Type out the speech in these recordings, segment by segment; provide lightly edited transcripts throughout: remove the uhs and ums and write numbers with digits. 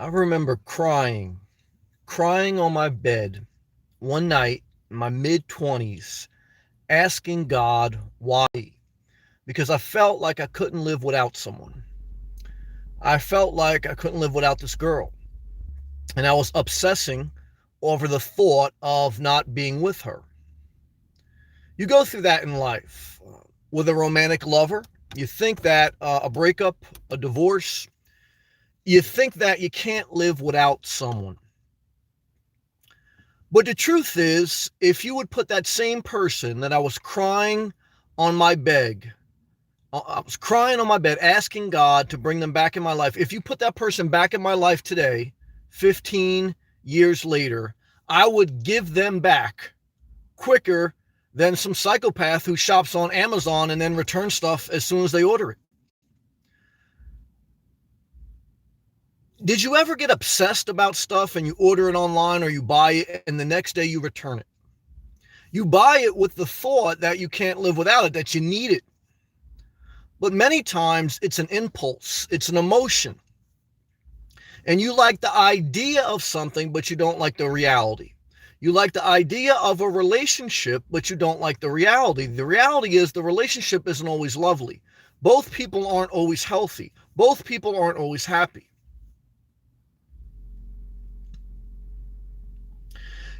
I remember crying on my bed one night in my mid 20s, asking God why. Because I felt like I couldn't live without someone. I felt like I couldn't live without this girl. And I was obsessing over the thought of not being with her. You go through that in life with a romantic lover. You think that a breakup, a divorce, you think that you can't live without someone. But the truth is, if you would put that same person that I was crying on my bed, I was crying on my bed, asking God to bring them back in my life. If you put that person back in my life today, 15 years later, I would give them back quicker than some psychopath who shops on Amazon and then returns stuff as soon as they order it. Did you ever get obsessed about stuff and you order it online or you buy it and the next day you return it? You buy it with the thought that you can't live without it, that you need it. But many times it's an impulse, it's an emotion. And you like the idea of something, but you don't like the reality. You like the idea of a relationship, but you don't like the reality. The reality is the relationship isn't always lovely. Both people aren't always healthy. Both people aren't always happy.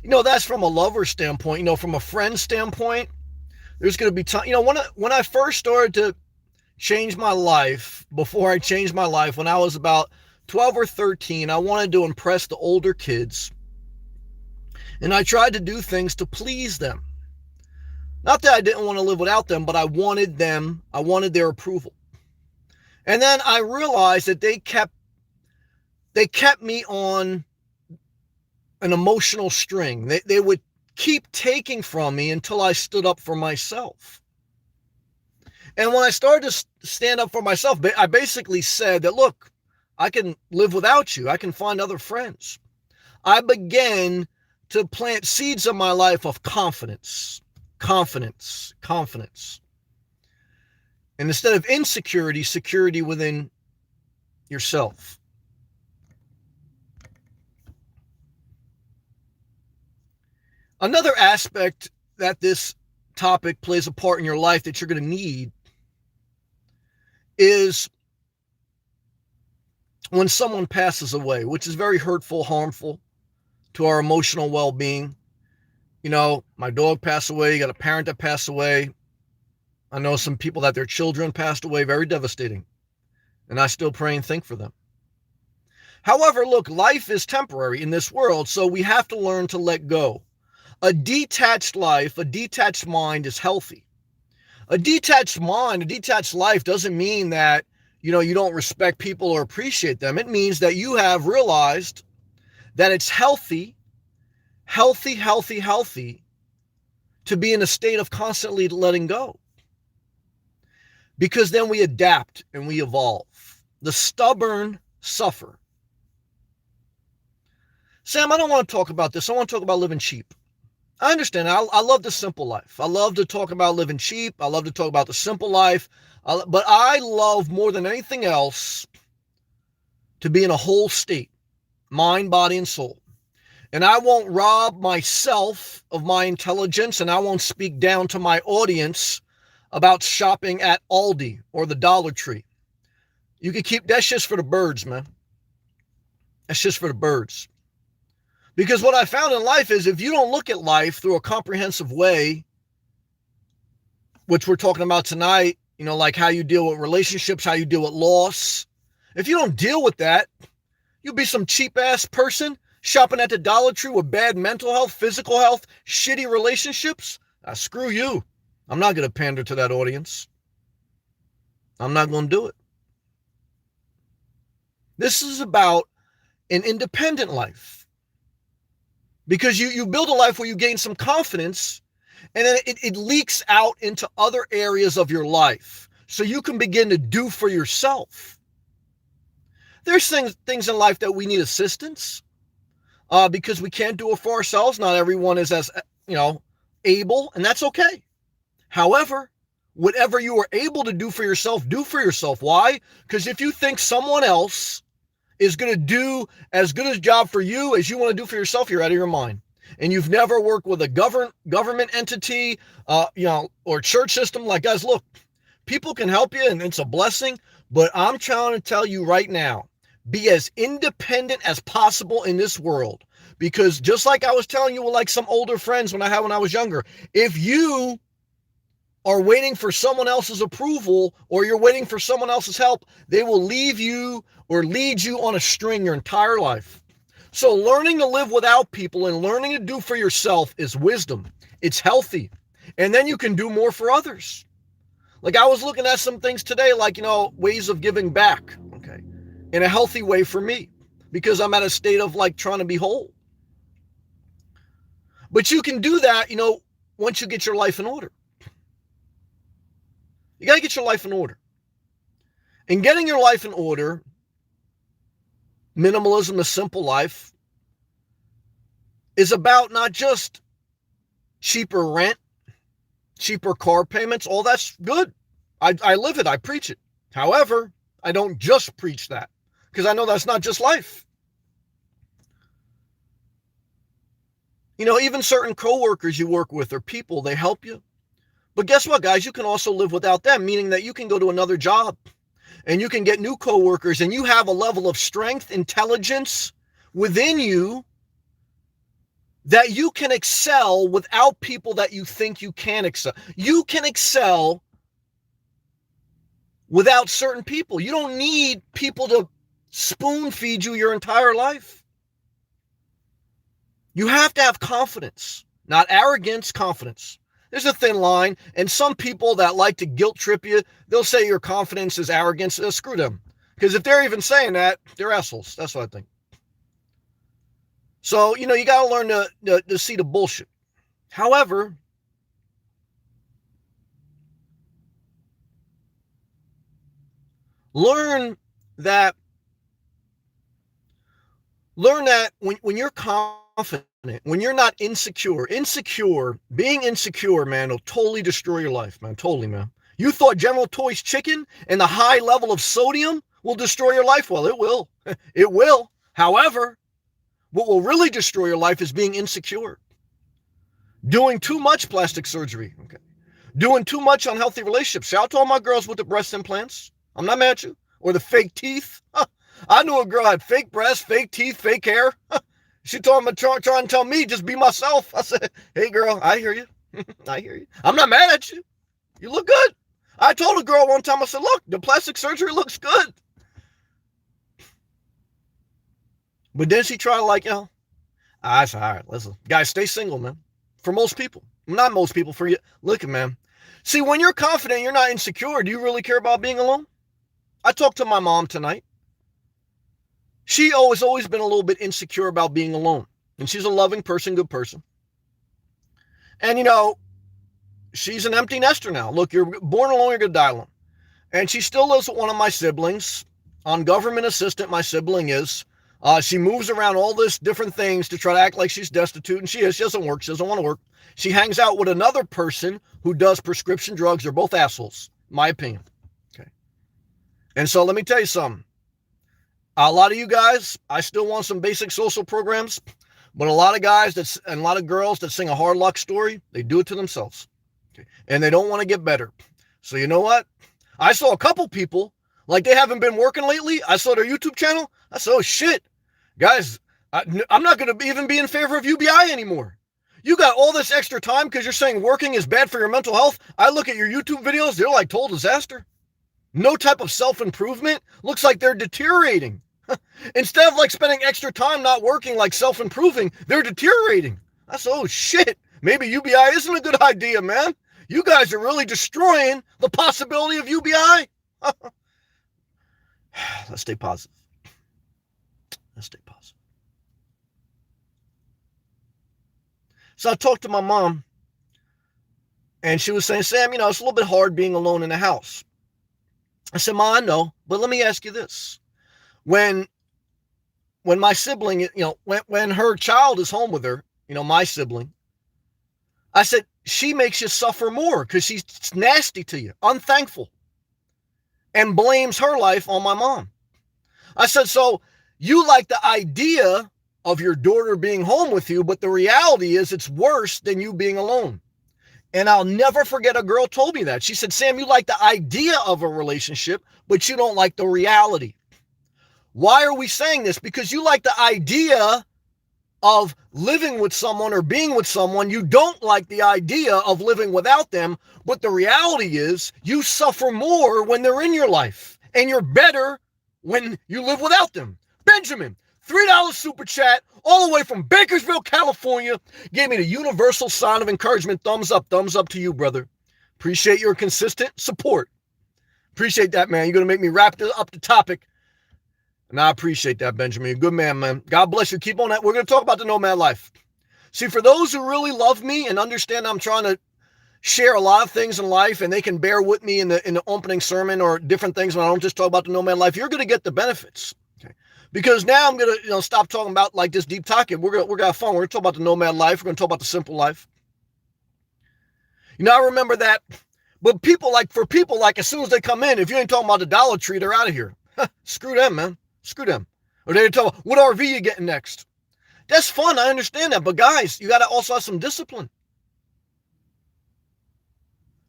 That's from a lover standpoint. From a friend standpoint, there's going to be time. When I first started to change my life, before I changed my life, when I was about 12 or 13, I wanted to impress the older kids. And I tried to do things to please them. Not that I didn't want to live without them, but I wanted their approval. And then I realized that they kept me on an emotional string. They would keep taking from me until I stood up for myself. And when I started to stand up for myself, I basically said that, look, I can live without you. I can find other friends. I began to plant seeds in my life of confidence. And instead of insecurity, security within yourself. Another aspect that this topic plays a part in your life that you're going to need is when someone passes away, which is very hurtful, harmful to our emotional well-being. My dog passed away. You got a parent that passed away. I know some people that their children passed away. Very devastating. And I still pray and think for them. However, look, life is temporary in this world, so we have to learn to let go. A detached life, a detached mind is healthy. A detached mind, a detached life doesn't mean that, you don't respect people or appreciate them. It means that you have realized that it's healthy to be in a state of constantly letting go. Because then we adapt and we evolve. The stubborn suffer. Sam, I don't want to talk about this. I want to talk about living cheap. I understand. I love the simple life. I love to talk about living cheap. I love to talk about the simple life. But I love more than anything else to be in a whole state, mind, body, and soul. And I won't rob myself of my intelligence, and I won't speak down to my audience about shopping at Aldi or the Dollar Tree. You can keep, that's just for the birds, man. That's just for the birds. Because what I found in life is if you don't look at life through a comprehensive way, which we're talking about tonight, like how you deal with relationships, how you deal with loss. If you don't deal with that, you'll be some cheap ass person shopping at the Dollar Tree with bad mental health, physical health, shitty relationships. Screw you. I'm not going to pander to that audience. I'm not going to do it. This is about an independent life. Because you build a life where you gain some confidence, and then it leaks out into other areas of your life. So you can begin to do for yourself. There's things in life that we need assistance because we can't do it for ourselves. Not everyone is as, able, and that's okay. However, whatever you are able to do for yourself, do for yourself. Why? Because if you think someone else is going to do as good a job for you as you want to do for yourself, you're out of your mind. And you've never worked with a government entity, or church system. Like, guys, look, people can help you and it's a blessing, but I'm trying to tell you right now, be as independent as possible in this world. Because just like I was telling you with like some older friends when I was younger, if you are waiting for someone else's approval or you're waiting for someone else's help, they will leave you or lead you on a string your entire life. So learning to live without people and learning to do for yourself is wisdom. It's healthy. And then you can do more for others. Like, I was looking at some things today, like, ways of giving back, okay, in a healthy way for me, because I'm at a state of like trying to be whole. But you can do that, once you get your life in order. You got to get your life in order. And getting your life in order, minimalism, a simple life, is about not just cheaper rent, cheaper car payments. All that's good. I live it. I preach it. However, I don't just preach that, because I know that's not just life. Even certain coworkers you work with or people, they help you. But guess what, guys? You can also live without them, meaning that you can go to another job and you can get new coworkers and you have a level of strength, intelligence within you that you can excel without people that you think you can excel. You can excel without certain people. You don't need people to spoon feed you your entire life. You have to have confidence, not arrogance, confidence. There's a thin line, and some people that like to guilt trip you, they'll say your confidence is arrogance. Screw them. Because if they're even saying that, they're assholes. That's what I think. So, you got to learn to see the bullshit. However, learn that when you're confident, when you're not insecure, being insecure, man, will totally destroy your life, man. Totally, man. You thought General Tso's chicken and the high level of sodium will destroy your life? Well, it will. It will. However, what will really destroy your life is being insecure. Doing too much plastic surgery. Okay. Doing too much unhealthy relationships. Shout out to all my girls with the breast implants. I'm not mad at you. Or the fake teeth. I knew a girl had fake breasts, fake teeth, fake hair. She told me, trying to tell me, just be myself. I said, hey, girl, I hear you. I hear you. I'm not mad at you. You look good. I told a girl one time, I said, look, the plastic surgery looks good. But then she tried to I said, all right, listen. Guys, stay single, man. For most people. Not most people, for you. Look, man. See, when you're confident, you're not insecure. Do you really care about being alone? I talked to my mom tonight. She always been a little bit insecure about being alone. And she's a loving person, good person. And, she's an empty nester now. Look, you're born alone, you're going to die alone. And she still lives with one of my siblings. On government assistant, my sibling is. She moves around all this different things to try to act like she's destitute, and she is. She doesn't work. She doesn't want to work. She hangs out with another person who does prescription drugs. They're both assholes, in my opinion. Okay. And so let me tell you something. A lot of you guys, I still want some basic social programs, but a lot of guys and a lot of girls that sing a hard luck story, they do it to themselves. Okay. And they don't want to get better. So you know what? I saw a couple people, like they haven't been working lately. I saw their YouTube channel. I said, oh shit, guys, I'm not going to even be in favor of UBI anymore. You got all this extra time because you're saying working is bad for your mental health. I look at your YouTube videos, they're like total disaster. No type of self-improvement. Looks like they're deteriorating. Instead of like spending extra time not working, like self-improving, they're deteriorating. I said, oh shit, maybe UBI isn't a good idea, man. You guys are really destroying the possibility of UBI. Let's stay positive. Let's stay positive. So I talked to my mom, and she was saying, Sam, it's a little bit hard being alone in the house. I said, Ma, I know, but let me ask you this. When my sibling, when her child is home with her, my sibling, I said, she makes you suffer more because she's nasty to you, unthankful, and blames her life on my mom. I said, so You like the idea of your daughter being home with you, but the reality is it's worse than you being alone. And I'll never forget a girl told me that. She said, Sam, you like the idea of a relationship, but you don't like the reality. Why are we saying this? Because you like the idea of living with someone or being with someone. You don't like the idea of living without them. But the reality is you suffer more when they're in your life, and you're better when you live without them. Benjamin, $3 super chat all the way from Bakersville, California, gave me the universal sign of encouragement. Thumbs up to you, brother. Appreciate your consistent support. Appreciate that, man. You're going to make me wrap up the topic. And I appreciate that, Benjamin. You're a good man, man. God bless you. Keep on that. We're going to talk about the nomad life. See, for those who really love me and understand I'm trying to share a lot of things in life, and they can bear with me in the opening sermon or different things when I don't just talk about the nomad life, you're going to get the benefits. Okay? Because now I'm going to stop talking about like this deep talking. We're going to have fun. We're going to talk about the nomad life. We're going to talk about the simple life. I remember that. But for people like as soon as they come in, if you ain't talking about the Dollar Tree, they're out of here. Screw them, man. Screw them. Or they tell me, what RV you getting next? That's fun. I understand that. But guys, you got to also have some discipline.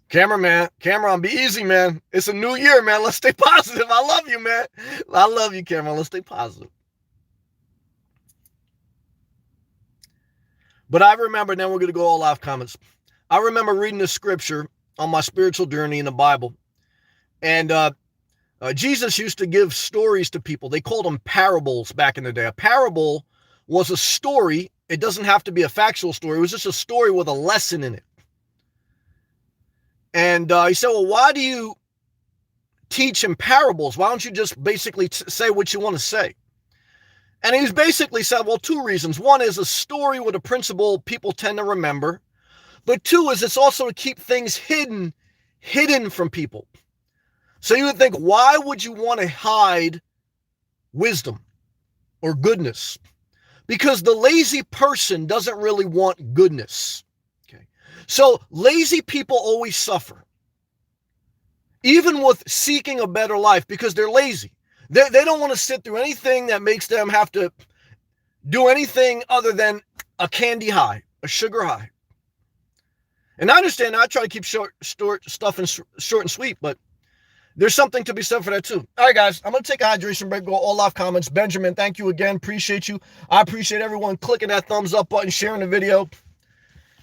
Cameron, be easy, man. It's a new year, man. Let's stay positive. I love you, man. I love you, Cameron. Let's stay positive. But I remember, then we're going to go all live comments. I remember reading the scripture on my spiritual journey in the Bible. And Jesus used to give stories to people. They called them parables back in the day. A parable was a story. It doesn't have to be a factual story. It was just a story with a lesson in it. And he said, well, why do you teach in parables? Why don't you just basically say what you want to say? And he's basically said, well, two reasons. One is a story with a principle people tend to remember. But two is it's also to keep things hidden from people. So you would think, why would you want to hide wisdom or goodness? Because the lazy person doesn't really want goodness. Okay. So lazy people always suffer, even with seeking a better life, because they're lazy. They don't want to sit through anything that makes them have to do anything other than a candy high, a sugar high. And I understand, I try to keep short stuff and short and sweet, but there's something to be said for that too. All right, guys, I'm going to take a hydration break, go all live comments. Benjamin, thank you again. Appreciate you. I appreciate everyone clicking that thumbs up button, sharing the video.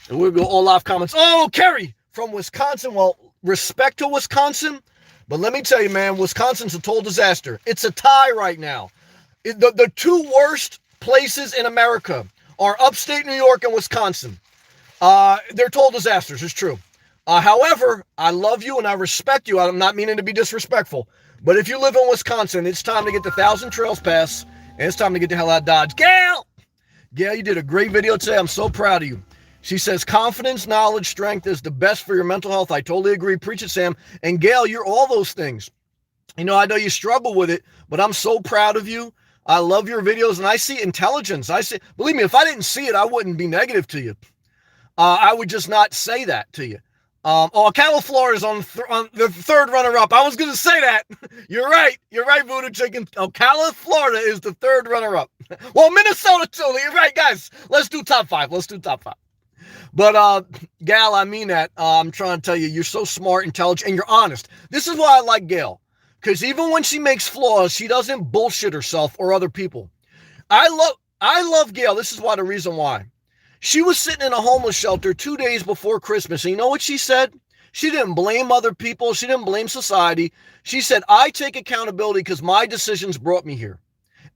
And we'll go all live comments. Oh, Kerry from Wisconsin. Well, respect to Wisconsin. But let me tell you, man, Wisconsin's a total disaster. It's a tie right now. The two worst places in America are upstate New York and Wisconsin. They're total disasters. It's true. However, I love you and I respect you. I'm not meaning to be disrespectful. But if you live in Wisconsin, it's time to get the 1,000 Trails Pass. And it's time to get the hell out of Dodge. Gail, you did a great video today. I'm so proud of you. She says, confidence, knowledge, strength is the best for your mental health. I totally agree. Preach it, Sam. And Gail, you're all those things. I know you struggle with it, but I'm so proud of you. I love your videos, and I see intelligence. Believe me, if I didn't see it, I wouldn't be negative to you. I would just not say that to you. Ocala, Florida is on the third runner-up. I was going to say that. You're right, Voodoo Chicken. Ocala, Florida is the third runner-up. Well, Minnesota too. You're right, guys. Let's do top five. But, Gal, I mean that. I'm trying to tell you, you're so smart, intelligent, and you're honest. This is why I like Gail. Because even when she makes flaws, she doesn't bullshit herself or other people. I love Gail. This is the reason why. She was sitting in a homeless shelter 2 days before Christmas. And you know what she said? She didn't blame other people. She didn't blame society. She said, I take accountability because my decisions brought me here.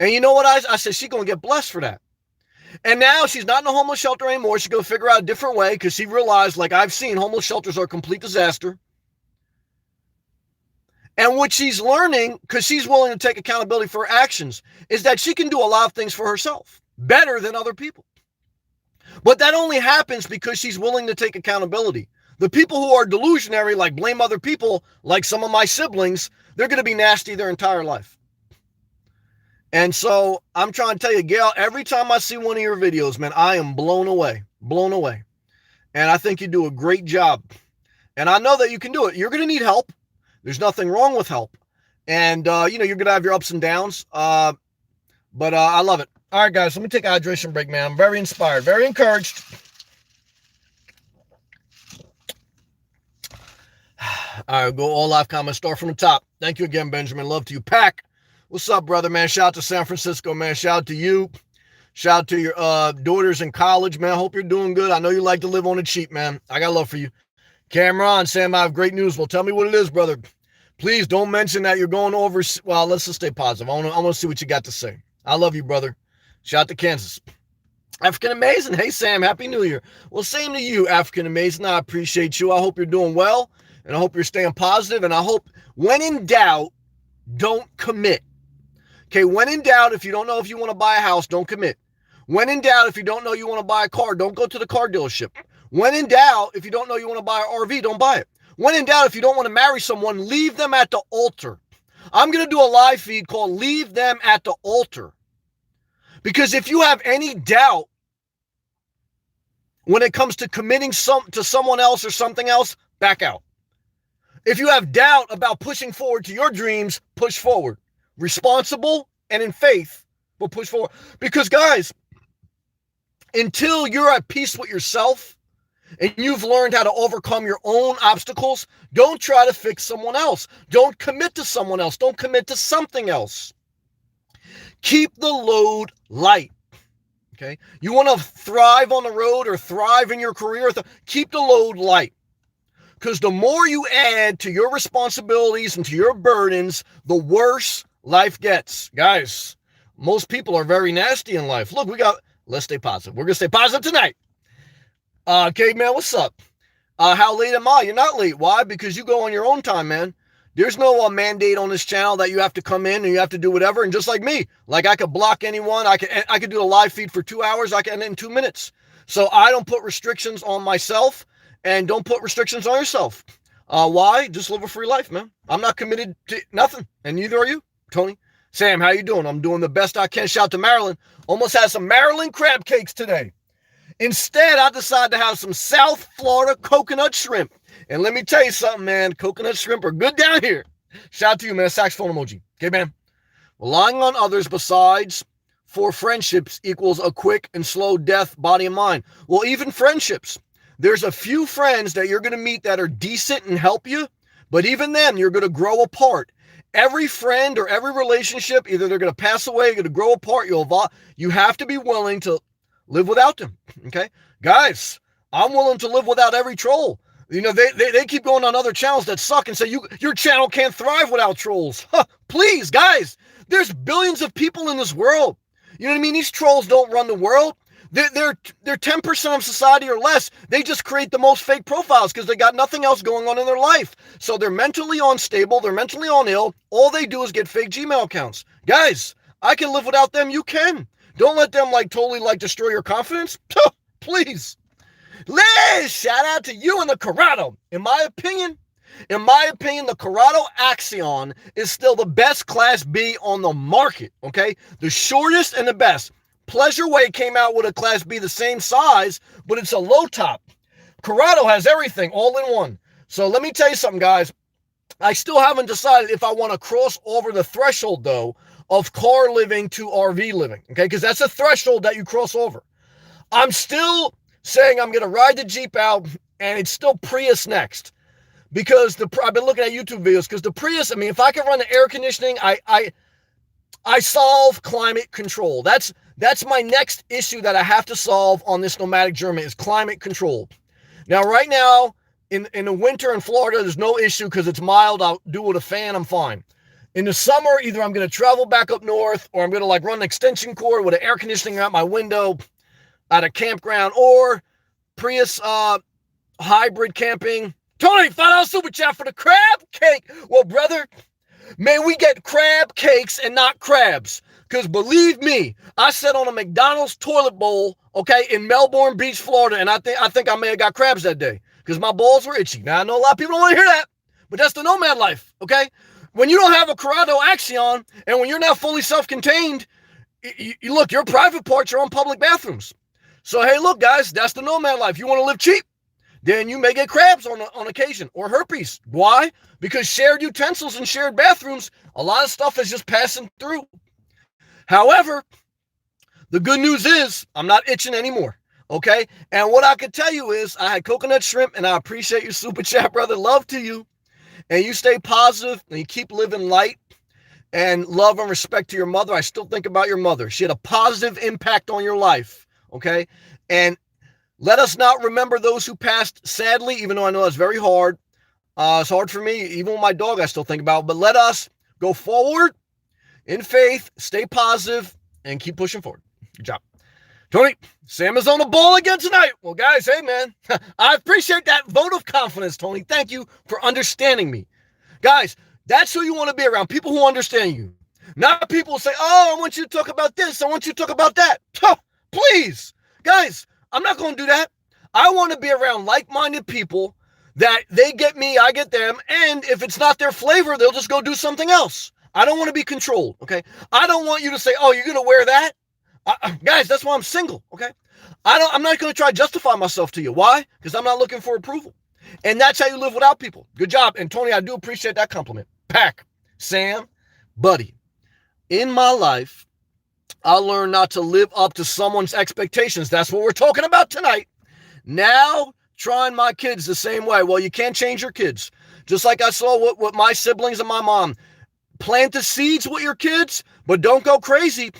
And you know what? I said, she's going to get blessed for that. And now she's not in a homeless shelter anymore. She's going to figure out a different way because she realized, like I've seen, homeless shelters are a complete disaster. And what she's learning, because she's willing to take accountability for her actions, is that she can do a lot of things for herself better than other people. But that only happens because she's willing to take accountability. The people who are delusionary, like blame other people, like some of my siblings, they're going to be nasty their entire life. And so I'm trying to tell you, Gail, every time I see one of your videos, man, I am blown away. And I think you do a great job. And I know that you can do it. You're going to need help. There's nothing wrong with help. And, you're going to have your ups and downs. But I love it. All right, guys, let me take a hydration break, man. I'm very inspired, very encouraged. All right, go all live comments. Start from the top. Thank you again, Benjamin. Love to you. Pack. What's up, brother, man? Shout out to San Francisco, man. Shout out to you. Shout out to your daughters in college, man. I hope you're doing good. I know you like to live on the cheap, man. I got love for you. Cameron, Sam, I have great news. Well, tell me what it is, brother. Please don't mention that you're going over. Well, let's just stay positive. I want to see what you got to say. I love you, brother. Shout out to Kansas. African Amazing. Hey, Sam, Happy New Year. Well, same to you, African Amazing. I appreciate you. I hope you're doing well, and I hope you're staying positive, and I hope when in doubt, don't commit. Okay, when in doubt, if you don't know if you want to buy a house, don't commit. When in doubt, if you don't know you want to buy a car, don't go to the car dealership. When in doubt, if you don't know you want to buy an RV, don't buy it. When in doubt, if you don't want to marry someone, leave them at the altar. I'm going to do a live feed called Leave Them at the Altar. Because if you have any doubt when it comes to committing to someone else or something else, back out. If you have doubt about pushing forward to your dreams, push forward. Responsible and in faith, but push forward. Because guys, until you're at peace with yourself and you've learned how to overcome your own obstacles, don't try to fix someone else. Don't commit to someone else. Don't commit to something else. Keep the load light. Okay? You want to thrive on the road or thrive in your career, keep the load light. Because the more you add to your responsibilities and to your burdens, the worse life gets. Guys, most people are very nasty in life. Look, let's stay positive. We're going to stay positive tonight. Okay, man, what's up? How late am I? You're not late. Why? Because you go on your own time, man. There's no mandate on this channel that you have to come in and you have to do whatever. And just like me, like I could block anyone. I could do a live feed for 2 hours. I can end it in 2 minutes. So I don't put restrictions on myself and don't put restrictions on yourself. Why? Just live a free life, man. I'm not committed to nothing. And neither are you, Tony. Sam, how you doing? I'm doing the best I can. Shout out to Maryland. Almost had some Maryland crab cakes today. Instead, I decided to have some South Florida coconut shrimp. And let me tell you something, man. Coconut shrimp are good down here. Shout out to you, man. Saxophone emoji. Okay, man. Relying on others besides for friendships equals a quick and slow death, body and mind. Well, even friendships. There's a few friends that you're going to meet that are decent and help you, but even then, you're going to grow apart. Every friend or every relationship, either they're going to pass away, you're going to grow apart, you'll evolve. You have to be willing to live without them, okay? Guys, I'm willing to live without every troll. You know, they keep going on other channels that suck and say, your channel can't thrive without trolls. Huh, please, guys, there's billions of people in this world. You know what I mean? These trolls don't run the world. They're 10% of society or less. They just create the most fake profiles because they got nothing else going on in their life. So they're mentally unstable. They're mentally ill. All they do is get fake Gmail accounts. Guys, I can live without them. You can. Don't let them totally destroy your confidence. Please. Liz, shout out to you and the Corrado. In my opinion, the Corrado Axion is still the best Class B on the market, okay? The shortest and the best. Pleasureway came out with a Class B the same size, but it's a low top. Corrado has everything all in one. So let me tell you something, guys. I still haven't decided if I want to cross over the threshold, though, of car living to RV living, okay? Because that's a threshold that you cross over. I'm still saying I'm going to ride the Jeep out, and it's still Prius next. Because I've been looking at YouTube videos, because the Prius, I mean, if I can run the air conditioning, I solve climate control. That's my next issue that I have to solve on this nomadic journey is climate control. Now, right now, in the winter in Florida, there's no issue because it's mild. I'll do it with a fan. I'm fine. In the summer, either I'm going to travel back up north or I'm going to run an extension cord with an air conditioning out my window at a campground or Prius hybrid camping. Tony, $5 super chat for the crab cake. Well, brother, may we get crab cakes and not crabs. Because believe me, I sat on a McDonald's toilet bowl, okay, in Melbourne Beach, Florida, and I think I may have got crabs that day because my balls were itchy. Now, I know a lot of people don't want to hear that, but that's the nomad life, okay? When you don't have a Corrado Axion and when you're not fully self-contained, look, your private parts are on public bathrooms. So, hey, look, guys, that's the nomad life. You want to live cheap? Then you may get crabs on occasion or herpes. Why? Because shared utensils and shared bathrooms, a lot of stuff is just passing through. However, the good news is I'm not itching anymore. Okay. And what I can tell you is I had coconut shrimp, and I appreciate your super chat, brother. Love to you. And you stay positive and you keep living light and love and respect to your mother. I still think about your mother. She had a positive impact on your life. Okay. And let us not remember those who passed sadly, even though I know it's very hard. It's hard for me. Even with my dog, I still think about it. But let us go forward in faith, stay positive, and keep pushing forward. Good job. Tony, Sam is on the ball again tonight. Well, guys, hey, man, I appreciate that vote of confidence, Tony. Thank you for understanding me. Guys, that's who you want to be around, people who understand you. Not people who say, oh, I want you to talk about this. I want you to talk about that. Please, guys, I'm not going to do that. I want to be around like-minded people that they get me, I get them, and if it's not their flavor, they'll just go do something else. I don't want to be controlled, okay? I don't want you to say, oh, you're going to wear that? Guys, that's why I'm single, okay? I'm not going to try to justify myself to you. Why? Because I'm not looking for approval. And that's how you live without people. Good job. And Tony, I do appreciate that compliment. Pack, Sam, buddy, in my life, I learned not to live up to someone's expectations. That's what we're talking about tonight. Now, trying my kids the same way. Well, you can't change your kids. Just like I saw with my siblings and my mom. Plant the seeds with your kids, but don't go crazy,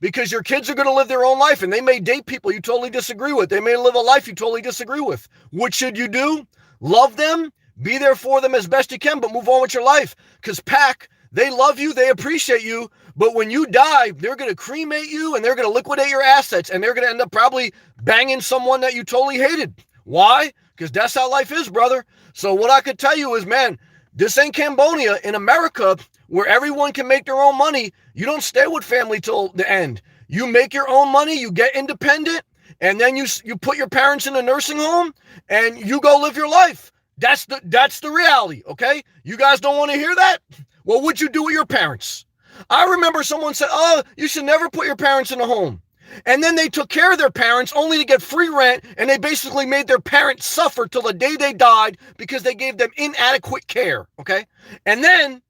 because your kids are going to live their own life, and they may date people you totally disagree with. They may live a life you totally disagree with. What should you do? Love them, be there for them as best you can, but move on with your life. Because Pack, they love you, they appreciate you, but when you die, they're going to cremate you, and they're going to liquidate your assets, and they're going to end up probably banging someone that you totally hated. Why? Because that's how life is, brother. So what I could tell you is, man, this ain't Cambodia. In America, where everyone can make their own money, you don't stay with family till the end. You make your own money, you get independent, and then you put your parents in a nursing home, and you go live your life. That's the reality, okay? You guys don't want to hear that? Well, what'd you do with your parents? I remember someone said, oh, you should never put your parents in a home. And then they took care of their parents only to get free rent, and they basically made their parents suffer till the day they died because they gave them inadequate care, okay? And then,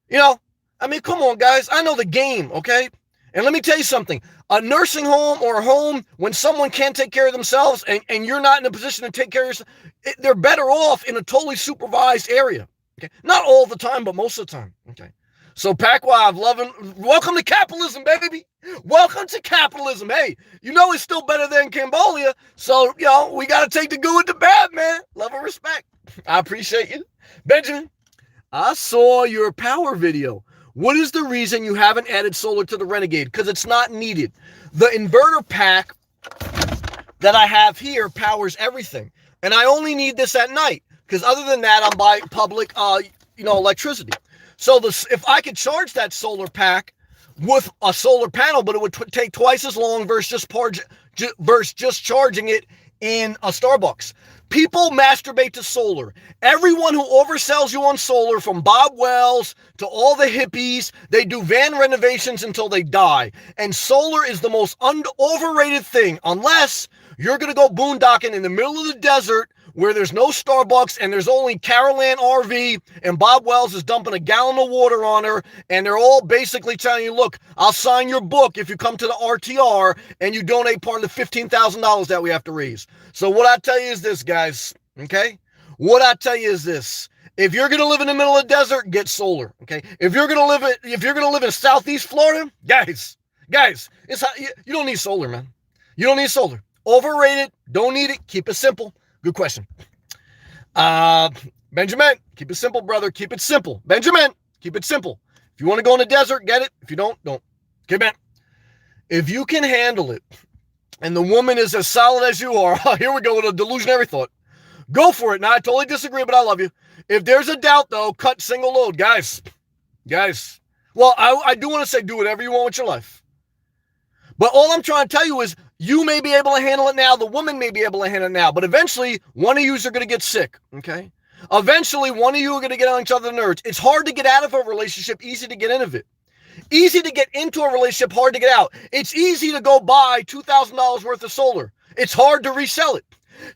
come on, guys. I know the game, okay? And let me tell you something. A nursing home or a home, when someone can't take care of themselves and you're not in a position to take care of yourself, they're better off in a totally supervised area, okay? Not all the time, but most of the time, okay? So, Packwive, welcome to capitalism, baby. Welcome to capitalism. Hey, it's still better than Cambodia. So, we got to take the good with the bad, man. Love and respect. I appreciate you. Benjamin, I saw your power video. What is the reason you haven't added solar to the Renegade? Because it's not needed. The inverter pack that I have here powers everything. And I only need this at night. Because other than that, I'm buying public, electricity. So if I could charge that solar pack with a solar panel, but it would take twice as long versus just charging it in a Starbucks. People masturbate to solar. Everyone who oversells you on solar, from Bob Wells to all the hippies, they do van renovations until they die. And solar is the most overrated thing, unless you're going to go boondocking in the middle of the desert where there's no Starbucks and there's only Carolan RV, and Bob Wells is dumping a gallon of water on her, and they're all basically telling you, look, I'll sign your book if you come to the RTR and you donate part of the $15,000 that we have to raise. So what I tell you is this, guys, okay? What I tell you is this. If you're going to live in the middle of the desert, get solar, okay? If you're going to live in Southeast Florida, guys, you don't need solar, man. You don't need solar. Overrated, don't need it, keep it simple. Good question. Benjamin, keep it simple, brother. Keep it simple. Benjamin, keep it simple. If you want to go in the desert, get it. If you don't. Okay, man. If you can handle it, and the woman is as solid as you are, here we go with a delusionary thought. Go for it. Now, I totally disagree, but I love you. If there's a doubt, though, cut single load. Guys. Well, I do want to say do whatever you want with your life. But all I'm trying to tell you is, you may be able to handle it now. The woman may be able to handle it now. But eventually, one of you are going to get sick, okay? Eventually, one of you are going to get on each other's nerves. It's hard to get out of a relationship, easy to get into it. Easy to get into a relationship, hard to get out. It's easy to go buy $2,000 worth of solar. It's hard to resell it.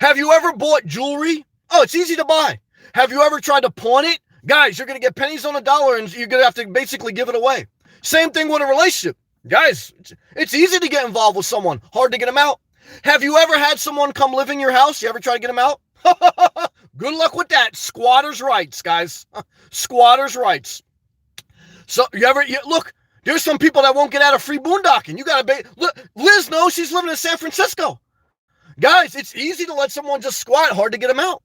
Have you ever bought jewelry? Oh, it's easy to buy. Have you ever tried to pawn it? Guys, you're going to get pennies on a dollar, and you're going to have to basically give it away. Same thing with a relationship. Guys, it's easy to get involved with someone, hard to get them out. Have you ever had someone come live in your house? You ever try to get them out? Good luck with that. Squatters' rights, guys. Squatters' rights. So look, there's some people that won't get out of free boondocking. You gotta look, Liz knows she's living in San Francisco. Guys, it's easy to let someone just squat, hard to get them out.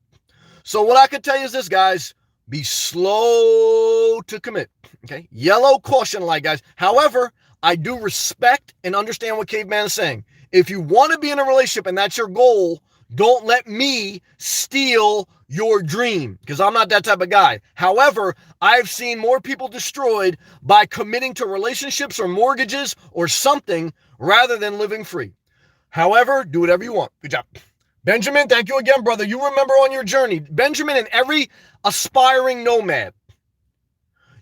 So what I can tell you is this, guys, be slow to commit. Okay? Yellow caution light, guys. However, I do respect and understand what Caveman is saying. If you want to be in a relationship and that's your goal, don't let me steal your dream, because I'm not that type of guy. However, I've seen more people destroyed by committing to relationships or mortgages or something rather than living free. However, do whatever you want. Good job. Benjamin, thank you again, brother. You remember on your journey, Benjamin, and every aspiring nomad,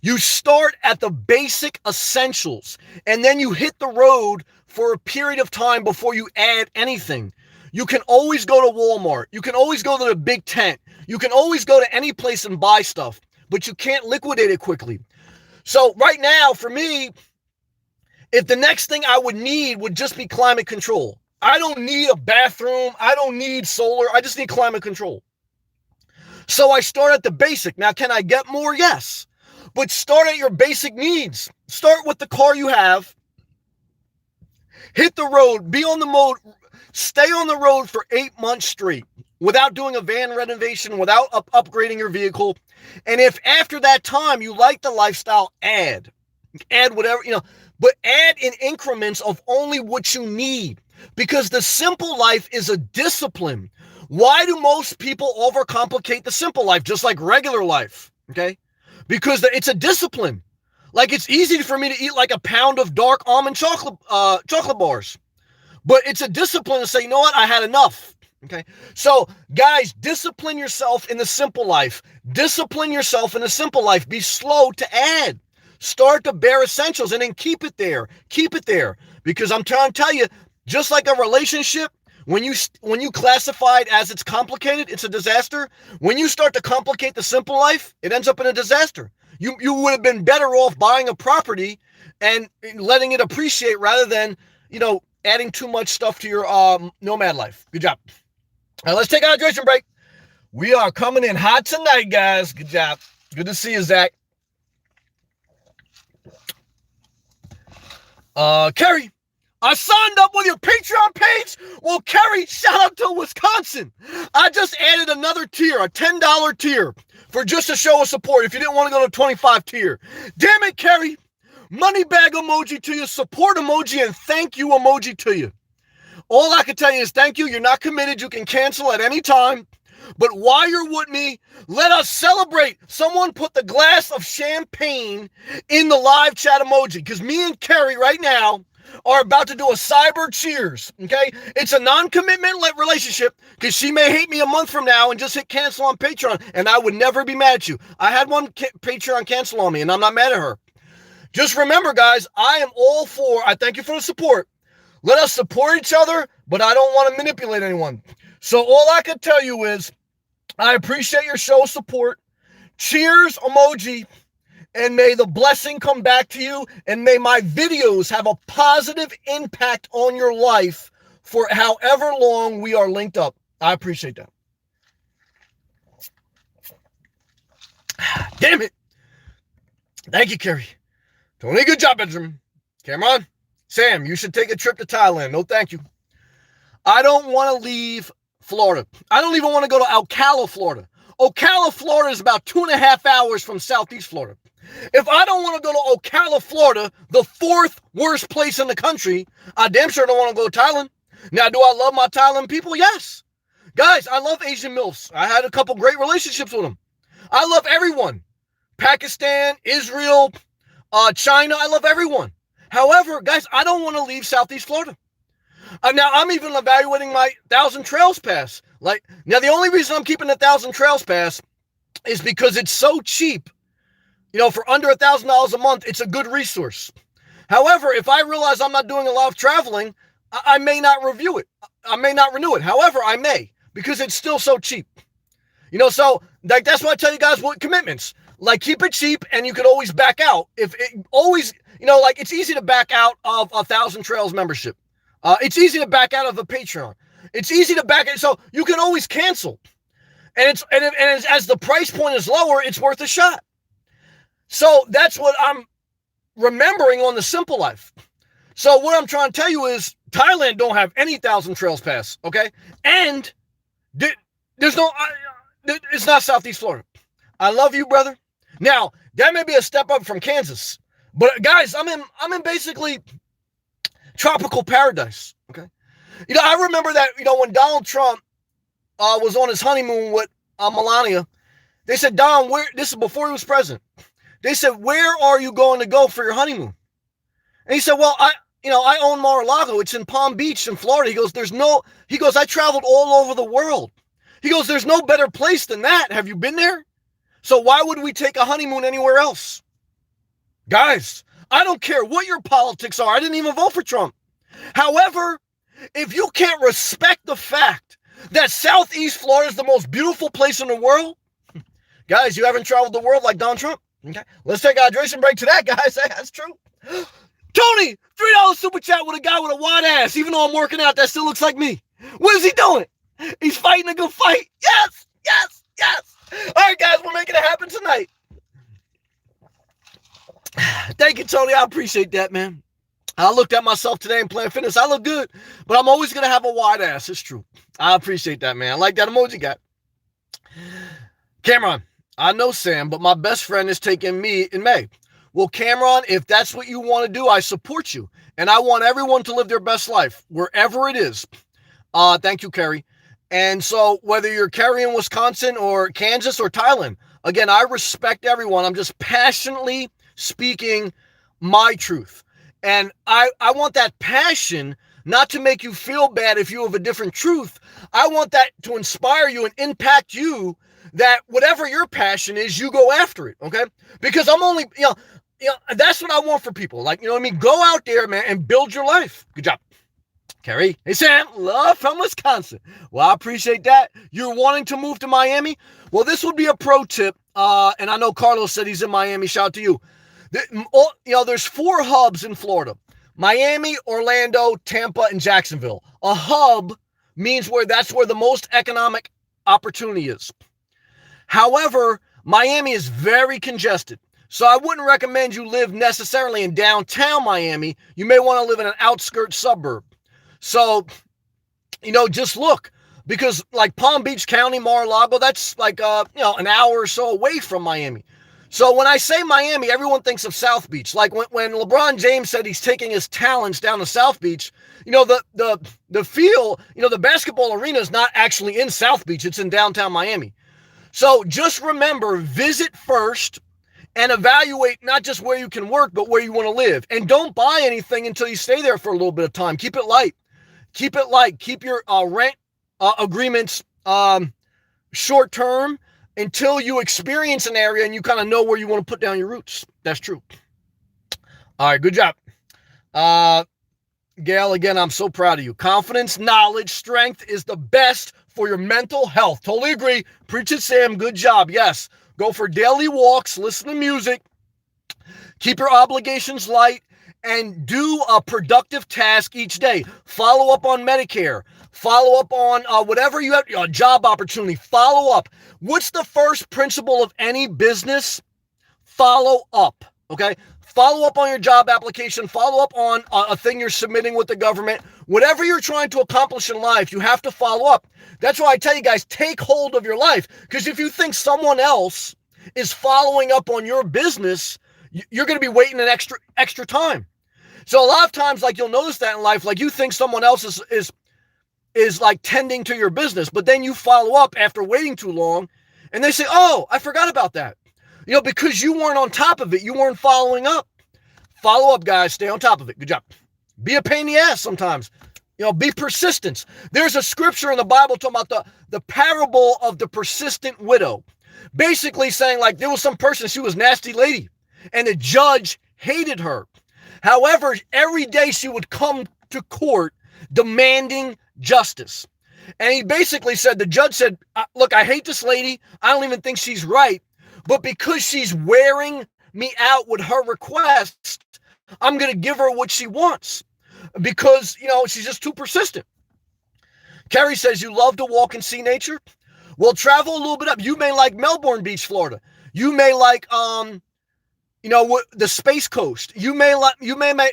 you start at the basic essentials, and then you hit the road for a period of time before you add anything. You can always go to Walmart. You can always go to the big tent. You can always go to any place and buy stuff, but you can't liquidate it quickly. So right now, for me, if the next thing I would need would just be climate control. I don't need a bathroom. I don't need solar. I just need climate control. So I start at the basic. Now, can I get more? Yes. But start at your basic needs. Start with the car you have. Hit the road. Be on the road. Stay on the road for 8 months straight without doing a van renovation, without upgrading your vehicle. And if after that time you like the lifestyle, add whatever, but add in increments of only what you need. Because the simple life is a discipline. Why do most people overcomplicate the simple life, just like regular life? Okay? Because it's a discipline. Like, it's easy for me to eat like a pound of dark almond chocolate bars. But it's a discipline to say, you know what? I had enough. Okay? So, guys, discipline yourself in the simple life. Discipline yourself in the simple life. Be slow to add. Start the bare essentials and then keep it there. Keep it there. Because I'm trying to tell you, just like a relationship, when you classify it as it's complicated, it's a disaster. When you start to complicate the simple life, it ends up in a disaster. You would have been better off buying a property and letting it appreciate rather than, adding too much stuff to your nomad life. Good job. All right, let's take a hydration break. We are coming in hot tonight, guys. Good job. Good to see you, Zach. Kerry, I signed up with your Patreon page. Well, Kerry, shout out to Wisconsin. I just added another tier, a $10 tier, for just a show of support if you didn't want to go to 25 tier. Damn it, Kerry. Money bag emoji to you, support emoji, and thank you emoji to you. All I can tell you is thank you. You're not committed. You can cancel at any time. But while you're with me, let us celebrate. Someone put the glass of champagne in the live chat emoji, because me and Kerry right now are about to do a cyber cheers, okay? It's a non-commitment relationship, because she may hate me a month from now and just hit cancel on Patreon, and I would never be mad at you. I had one Patreon cancel on me, and I'm not mad at her. Just remember, guys, I thank you for the support. Let us support each other, but I don't want to manipulate anyone. So all I can tell you is I appreciate your show of support. Cheers emoji. And may the blessing come back to you, and may my videos have a positive impact on your life for however long we are linked up. I appreciate that. Damn it. Thank you, Kerry. Tony, good job, Benjamin. Cameron, Sam, you should take a trip to Thailand. No, thank you. I don't want to leave Florida. I don't even want to go to Ocala, Florida. Ocala, Florida is about 2.5 hours from Southeast Florida. If I don't want to go to Ocala, Florida, the 4th worst place in the country, I damn sure don't want to go to Thailand. Now, do I love my Thailand people? Yes. Guys, I love Asian MILFs. I had a couple great relationships with them. I love everyone. Pakistan, Israel, China, I love everyone. However, guys, I don't want to leave Southeast Florida. Now, I'm even evaluating my 1,000 Trails Pass. Now, the only reason I'm keeping the 1,000 Trails Pass is because it's so cheap. For under $1,000 a month, it's a good resource. However, if I realize I'm not doing a lot of traveling, I may not review it. I may not renew it. However, I may, because it's still so cheap. So that's why I tell you guys what commitments. Keep it cheap, and you can always back out. like it's easy to back out of 1,000 Trails membership. It's easy to back out of a Patreon. It's easy to back it. So you can always cancel. As the price point is lower, it's worth a shot. So that's what I'm remembering on the Simple Life. So what I'm trying to tell you is Thailand don't have any 1,000 Trails pass, okay? And there's no, it's not Southeast Florida. I love you, brother. Now, that may be a step up from Kansas, but guys, I'm in basically tropical paradise, okay? I remember that, when Donald Trump was on his honeymoon with Melania, they said, Don, this is before he was president. They said, where are you going to go for your honeymoon? And he said, well, I own Mar-a-Lago. It's in Palm Beach in Florida. He goes, I traveled all over the world. He goes, there's no better place than that. Have you been there? So why would we take a honeymoon anywhere else? Guys, I don't care what your politics are. I didn't even vote for Trump. However, if you can't respect the fact that Southeast Florida is the most beautiful place in the world, guys, you haven't traveled the world like Donald Trump. Okay, let's take a hydration break to that, guys. That's true. Tony, $3 super chat with a guy with a wide ass. Even though I'm working out, that still looks like me. What is he doing? He's fighting a good fight. Yes, yes, yes. All right, guys, we're making it happen tonight. Thank you, Tony. I appreciate that, man. I looked at myself today in Planet Fitness. I look good, but I'm always going to have a wide ass. It's true. I appreciate that, man. I like that emoji guy. Cameron, I know Sam, but my best friend is taking me in May. Well, Cameron, if that's what you want to do, I support you. And I want everyone to live their best life, wherever it is. Thank you, Kerry. And so whether you're Kerry in Wisconsin or Kansas or Thailand, again, I respect everyone. I'm just passionately speaking my truth. And I want that passion not to make you feel bad if you have a different truth. I want that to inspire you and impact you, that whatever your passion is, you go after it, okay? Because I'm only, that's what I want for people. Like, what I mean? Go out there, man, and build your life. Good job. Kerry. Hey, Sam. Love from Wisconsin. Well, I appreciate that. You're wanting to move to Miami? Well, this would be a pro tip. And I know Carlos said he's in Miami. Shout out to you. There's 4 hubs in Florida: Miami, Orlando, Tampa, and Jacksonville. A hub means that's where the most economic opportunity is. However, Miami is very congested. So I wouldn't recommend you live necessarily in downtown Miami. You may want to live in an outskirt suburb. So, just look, because like Palm Beach County, Mar-a-Lago, that's like, an hour or so away from Miami. So when I say Miami, everyone thinks of South Beach. Like when LeBron James said he's taking his talents down to South Beach, the field, the basketball arena is not actually in South Beach. It's in downtown Miami. So just remember, visit first and evaluate not just where you can work, but where you want to live. And don't buy anything until you stay there for a little bit of time. Keep it light. Keep it light. Keep your rent agreements short term until you experience an area and you kind of know where you want to put down your roots. That's true. All right, good job. Gail, again, I'm so proud of you. Confidence, knowledge, strength is the best for your mental health. Totally agree. Preach it, Sam. Good job. Yes. Go for daily walks, listen to music, keep your obligations light, and do a productive task each day. Follow up on Medicare. Follow up on whatever you have, a job opportunity. Follow up. What's the first principle of any business? Follow up, okay? Follow up on your job application. Follow up on a thing you're submitting with the government. Whatever you're trying to accomplish in life, you have to follow up. That's why I tell you guys, take hold of your life. Because if you think someone else is following up on your business, you're going to be waiting an extra time. So a lot of times, like, you'll notice that in life, like, you think someone else is like tending to your business, but then you follow up after waiting too long and they say, oh, I forgot about that. Because you weren't on top of it. You weren't following up. Follow up, guys. Stay on top of it. Good job. Be a pain in the ass sometimes. Be persistent. There's a scripture in the Bible talking about the parable of the persistent widow. Basically saying, like, there was some person, she was a nasty lady, and the judge hated her. However, every day she would come to court demanding justice. And he basically said, the judge said, look, I hate this lady. I don't even think she's right. But because she's wearing me out with her requests, I'm going to give her what she wants because, she's just too persistent. Kerry says, you love to walk and see nature? Well, travel a little bit up. You may like Melbourne Beach, Florida. You may like, the Space Coast. You may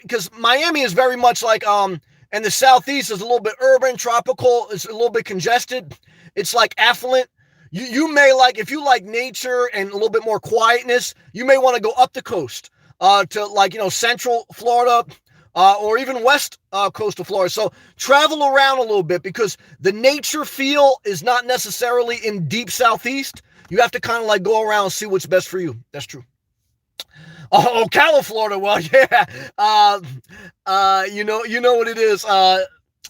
because Miami is very much like, and the Southeast is a little bit urban, tropical. It's a little bit congested. It's like affluent. You may like, if you like nature and a little bit more quietness, you may want to go up the coast to Central Florida or even west coast of Florida. So travel around a little bit because the nature feel is not necessarily in deep Southeast. You have to kind of like go around and see what's best for you. That's true. Oh, Ocala, Florida. Well, yeah. You know what it is.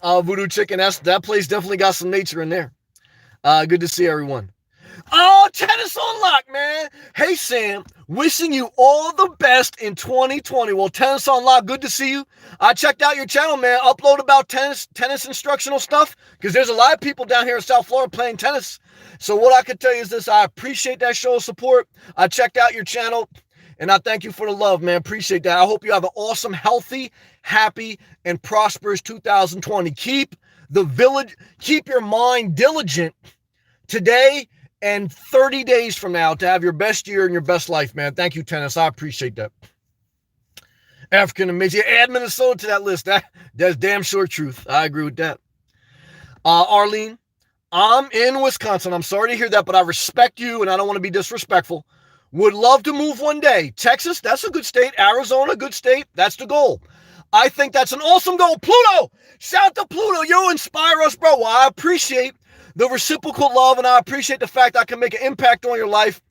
Voodoo Chicken. That place definitely got some nature in there. Good to see everyone. Oh, Tennis on Lock, man. Hey, Sam, wishing you all the best in 2020. Well, Tennis on Lock, good to see you. I checked out your channel, man. Upload about tennis instructional stuff because there's a lot of people down here in South Florida playing tennis. So what I could tell you is this. I appreciate that show of support. I checked out your channel, and I thank you for the love, man. Appreciate that. I hope you have an awesome, healthy, happy, and prosperous 2020. Keep your mind diligent today and 30 days from now to have your best year and your best life, man. Thank you, Tennis. I appreciate that. African Amazing. Add Minnesota to that list. That's damn sure truth. I agree with that. Arlene, I'm in Wisconsin. I'm sorry to hear that, but I respect you and I don't want to be disrespectful. Would love to move one day. Texas, that's a good state. Arizona, good state. That's the goal. I think that's an awesome goal. Pluto, shout to Pluto. You inspire us, bro. Well, I appreciate the reciprocal love, and I appreciate the fact I can make an impact on your life.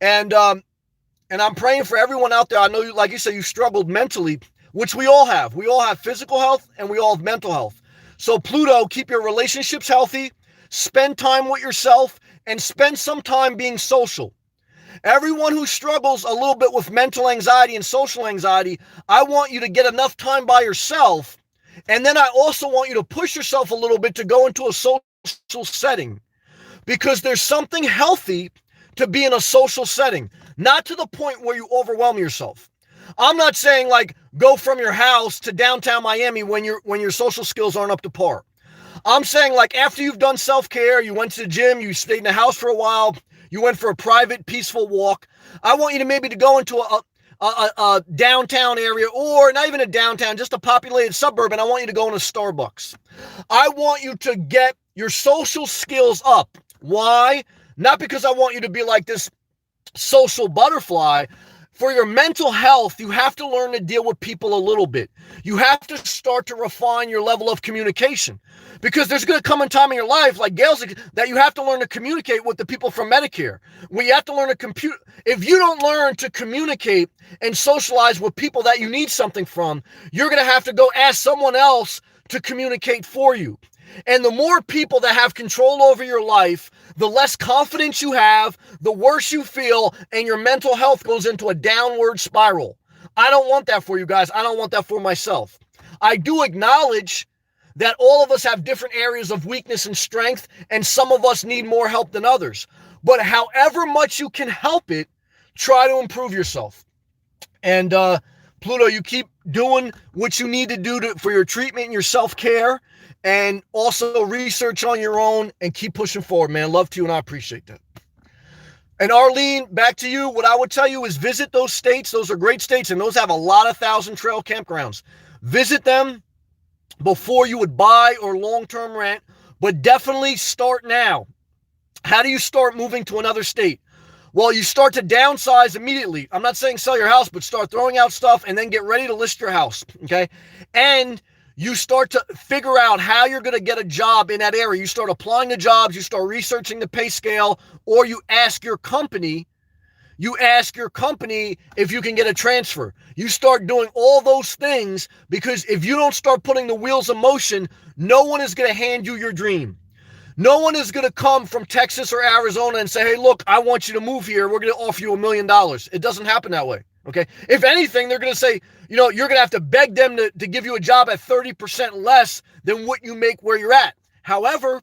And I'm praying for everyone out there. I know you, like you said, you struggled mentally, which we all have. We all have physical health and we all have mental health. So Pluto, keep your relationships healthy, spend time with yourself, and spend some time being social. Everyone who struggles a little bit with mental anxiety and social anxiety, I want you to get enough time by yourself. And then I also want you to push yourself a little bit to go into a social setting, because there's something healthy to be in a social setting, not to the point where you overwhelm yourself. I'm not saying like go from your house to downtown Miami when your social skills aren't up to par. I'm saying like after you've done self-care, you went to the gym, you stayed in the house for a while, you went for a private, peaceful walk. I want you to maybe to go into a downtown area, or not even a downtown, just a populated suburb, and I want you to go in a Starbucks. I want you to get your social skills up. Why? Not because I want you to be like this social butterfly. For your mental health, you have to learn to deal with people a little bit. You have to start to refine your level of communication, because there's going to come a time in your life, like Gail's, that you have to learn to communicate with the people from Medicare. Where you have to learn to compute. If you don't learn to communicate and socialize with people that you need something from, you're going to have to go ask someone else to communicate for you. And the more people that have control over your life, the less confidence you have, the worse you feel, and your mental health goes into a downward spiral. I don't want that for you guys. I don't want that for myself. I do acknowledge that all of us have different areas of weakness and strength, and some of us need more help than others. But however much you can help it, try to improve yourself. And Pluto, you keep doing what you need to do for your treatment and your self-care, and also research on your own and keep pushing forward, man. Love to you, and I appreciate that. And Arlene, back to you. What I would tell you is visit those states. Those are great states, and those have a lot of Thousand Trail campgrounds. Visit them before you would buy or long-term rent, but definitely start now. How do you start moving to another state? Well, you start to downsize immediately. I'm not saying sell your house, but start throwing out stuff and then get ready to list your house, okay? And you start to figure out how you're going to get a job in that area. You start applying to jobs, you start researching the pay scale, or you ask your company if you can get a transfer. You start doing all those things, because if you don't start putting the wheels in motion, no one is going to hand you your dream. No one is going to come from Texas or Arizona and say, hey, look, I want you to move here. We're going to offer you $1 million. It doesn't happen that way. Okay. If anything, they're going to say, you're going to have to beg them to give you a job at 30% less than what you make where you're at. However,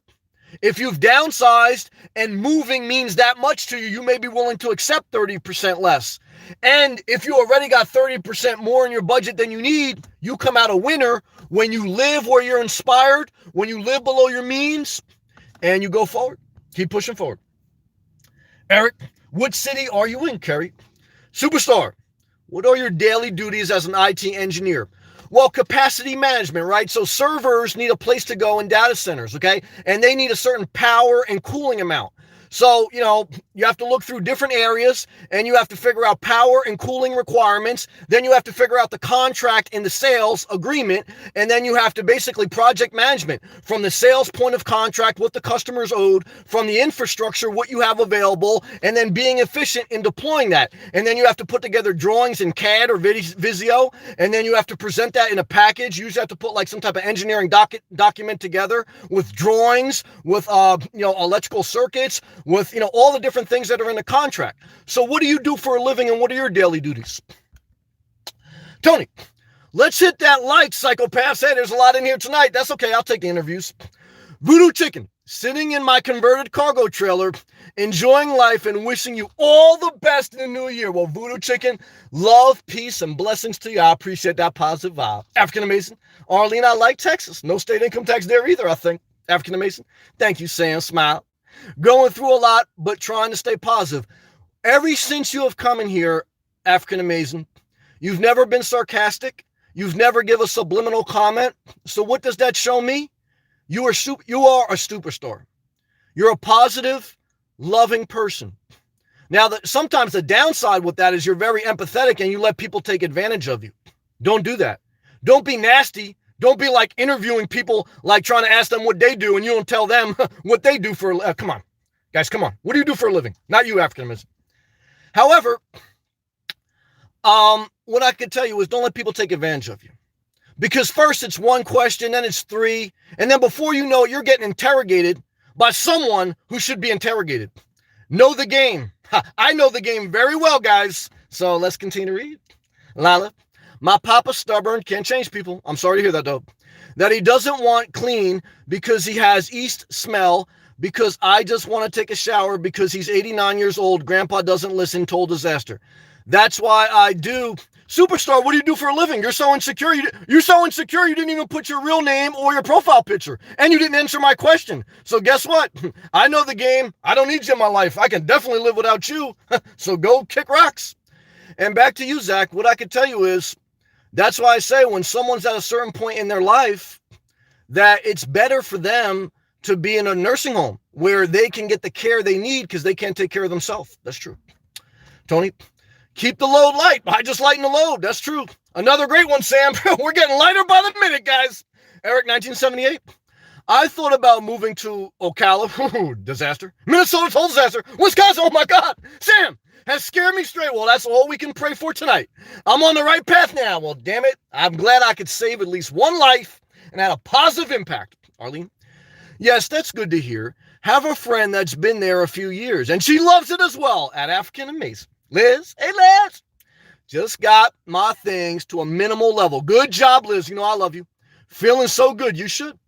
if you've downsized and moving means that much to you, you may be willing to accept 30% less. And if you already got 30% more in your budget than you need, you come out a winner when you live where you're inspired, when you live below your means, and you go forward. Keep pushing forward. Eric, what city are you in, Kerry? Superstar, what are your daily duties as an IT engineer? Well, capacity management, right? So servers need a place to go in data centers, okay? And they need a certain power and cooling amount. So, you have to look through different areas and you have to figure out power and cooling requirements. Then you have to figure out the contract and the sales agreement. And then you have to basically project management from the sales point of contract, what the customer's owed, from the infrastructure, what you have available, and then being efficient in deploying that. And then you have to put together drawings in CAD or Visio. And then you have to present that in a package. You usually have to put like some type of engineering document together with drawings, with, electrical circuits, with, all the different things that are in the contract. So what do you do for a living and what are your daily duties? Tony, let's hit that like, psychopaths. Hey, there's a lot in here tonight. That's okay. I'll take the interviews. Voodoo Chicken, sitting in my converted cargo trailer, enjoying life and wishing you all the best in the new year. Well, Voodoo Chicken, love, peace, and blessings to you. I appreciate that positive vibe. African Amazing. Arlene, I like Texas. No state income tax there either, I think. African Amazing. Thank you, Sam. Smile. Going through a lot, but trying to stay positive. Ever since you have come in here, African Amazing, you've never been sarcastic. You've never given a subliminal comment. So what does that show me? You are a superstar. You're a positive, loving person. Now, sometimes the downside with that is you're very empathetic and you let people take advantage of you. Don't do that. Don't be nasty. Don't be like interviewing people, like trying to ask them what they do and you don't tell them what they do for a living. Come on, guys, come on. What do you do for a living? Not you, African American. However, what I can tell you is don't let people take advantage of you. Because first it's one question, then it's three. And then before you know it, you're getting interrogated by someone who should be interrogated. Know the game. I know the game very well, guys. So let's continue to read. Lila. My papa's stubborn, can't change people. I'm sorry to hear that, though. That he doesn't want clean because he has yeast smell, because I just want to take a shower because he's 89 years old. Grandpa doesn't listen, total disaster. That's why I do. Superstar, what do you do for a living? You're so insecure. You're so insecure you didn't even put your real name or your profile picture. And you didn't answer my question. So guess what? I know the game. I don't need you in my life. I can definitely live without you. So go kick rocks. And back to you, Zach. What I can tell you is, that's why I say when someone's at a certain point in their life that it's better for them to be in a nursing home where they can get the care they need because they can't take care of themselves. That's true. Tony, keep the load light. I just lighten the load. That's true. Another great one, Sam. We're getting lighter by the minute, guys. Eric, 1978. I thought about moving to Ocala. Disaster. Minnesota, total disaster. Wisconsin, oh my God. Sam has scared me straight. Well, that's all we can pray for tonight. I'm on the right path now. Well, damn it. I'm glad I could save at least one life and had a positive impact. Arlene? Yes, that's good to hear. Have a friend that's been there a few years, and she loves it as well at African Amazing. Liz? Hey, Liz. Just got my things to a minimal level. Good job, Liz. You know I love you. Feeling so good. You should.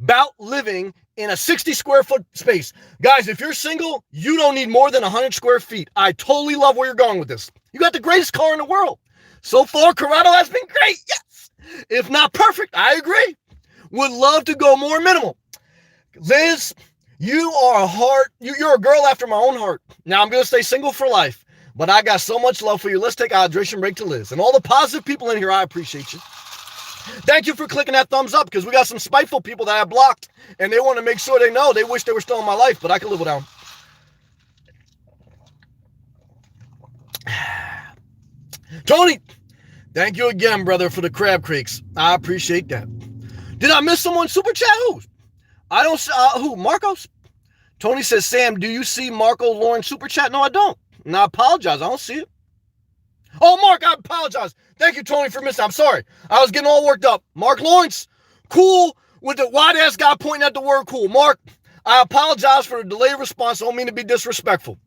About living in a 60 square foot space. Guys, if you're single, you don't need more than 100 square feet. I totally love where you're going with this. You got the greatest car in the world. So far, Corrado has been great. Yes. If not perfect, I agree. Would love to go more minimal. Liz, you are you're a girl after my own heart. Now I'm going to stay single for life, but I got so much love for you. Let's take a hydration break to Liz. And all the positive people in here, I appreciate you. Thank you for clicking that thumbs up because we got some spiteful people that I blocked and they want to make sure they know they wish they were still in my life, but I can live without them. Tony, thank you again, brother, for the crab cakes. I appreciate that. Did I miss someone super chat? Who? I don't, who? Marcos? Tony says, Sam, do you see Marco Lauren super chat? No, I don't. And I apologize. I don't see it. Oh, Mark, I apologize. Thank you, Tony, for missing. I'm sorry. I was getting all worked up. Mark Lawrence, cool with the wide-ass guy pointing at the word cool. Mark, I apologize for the delayed response. I don't mean to be disrespectful.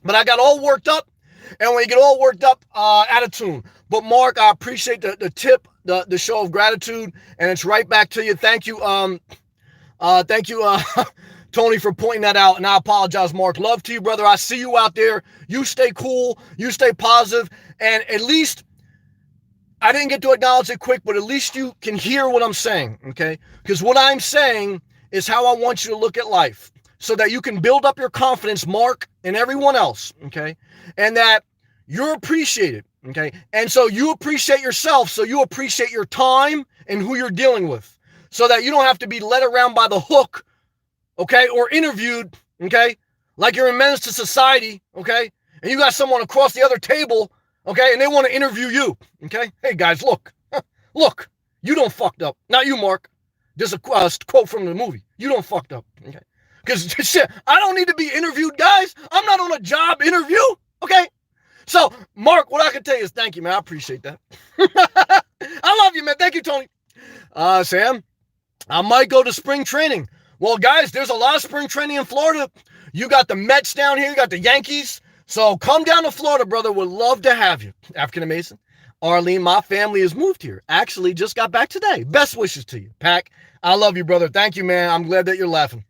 But I got all worked up. And when you get all worked up, out of tune. But, Mark, I appreciate the tip, the show of gratitude. And it's right back to you. Thank you. Thank you, Tony, for pointing that out. And I apologize, Mark. Love to you, brother. I see you out there. You stay cool. You stay positive. And at least I didn't get to acknowledge it quick, but at least you can hear what I'm saying, okay? Because what I'm saying is how I want you to look at life so that you can build up your confidence, Mark, and everyone else, okay? And that you're appreciated, okay? And so you appreciate yourself, so you appreciate your time and who you're dealing with so that you don't have to be led around by the hook, okay, or interviewed, okay, like you're a menace to society, okay, and you got someone across the other table, okay, and they want to interview you, okay? Hey, guys, look, look, you don't fucked up. Not you, Mark. There's a quote from the movie. You don't fucked up, okay? Because shit, I don't need to be interviewed, guys. I'm not on a job interview, okay? So, Mark, what I can tell you is thank you, man. I appreciate that. I love you, man. Thank you, Tony. Sam, I might go to spring training. Well, guys, there's a lot of spring training in Florida. You got the Mets down here. You got the Yankees. So come down to Florida, brother. Would love to have you. African American. Arlene, my family has moved here. Actually, just got back today. Best wishes to you. Pack, I love you, brother. Thank you, man. I'm glad that you're laughing.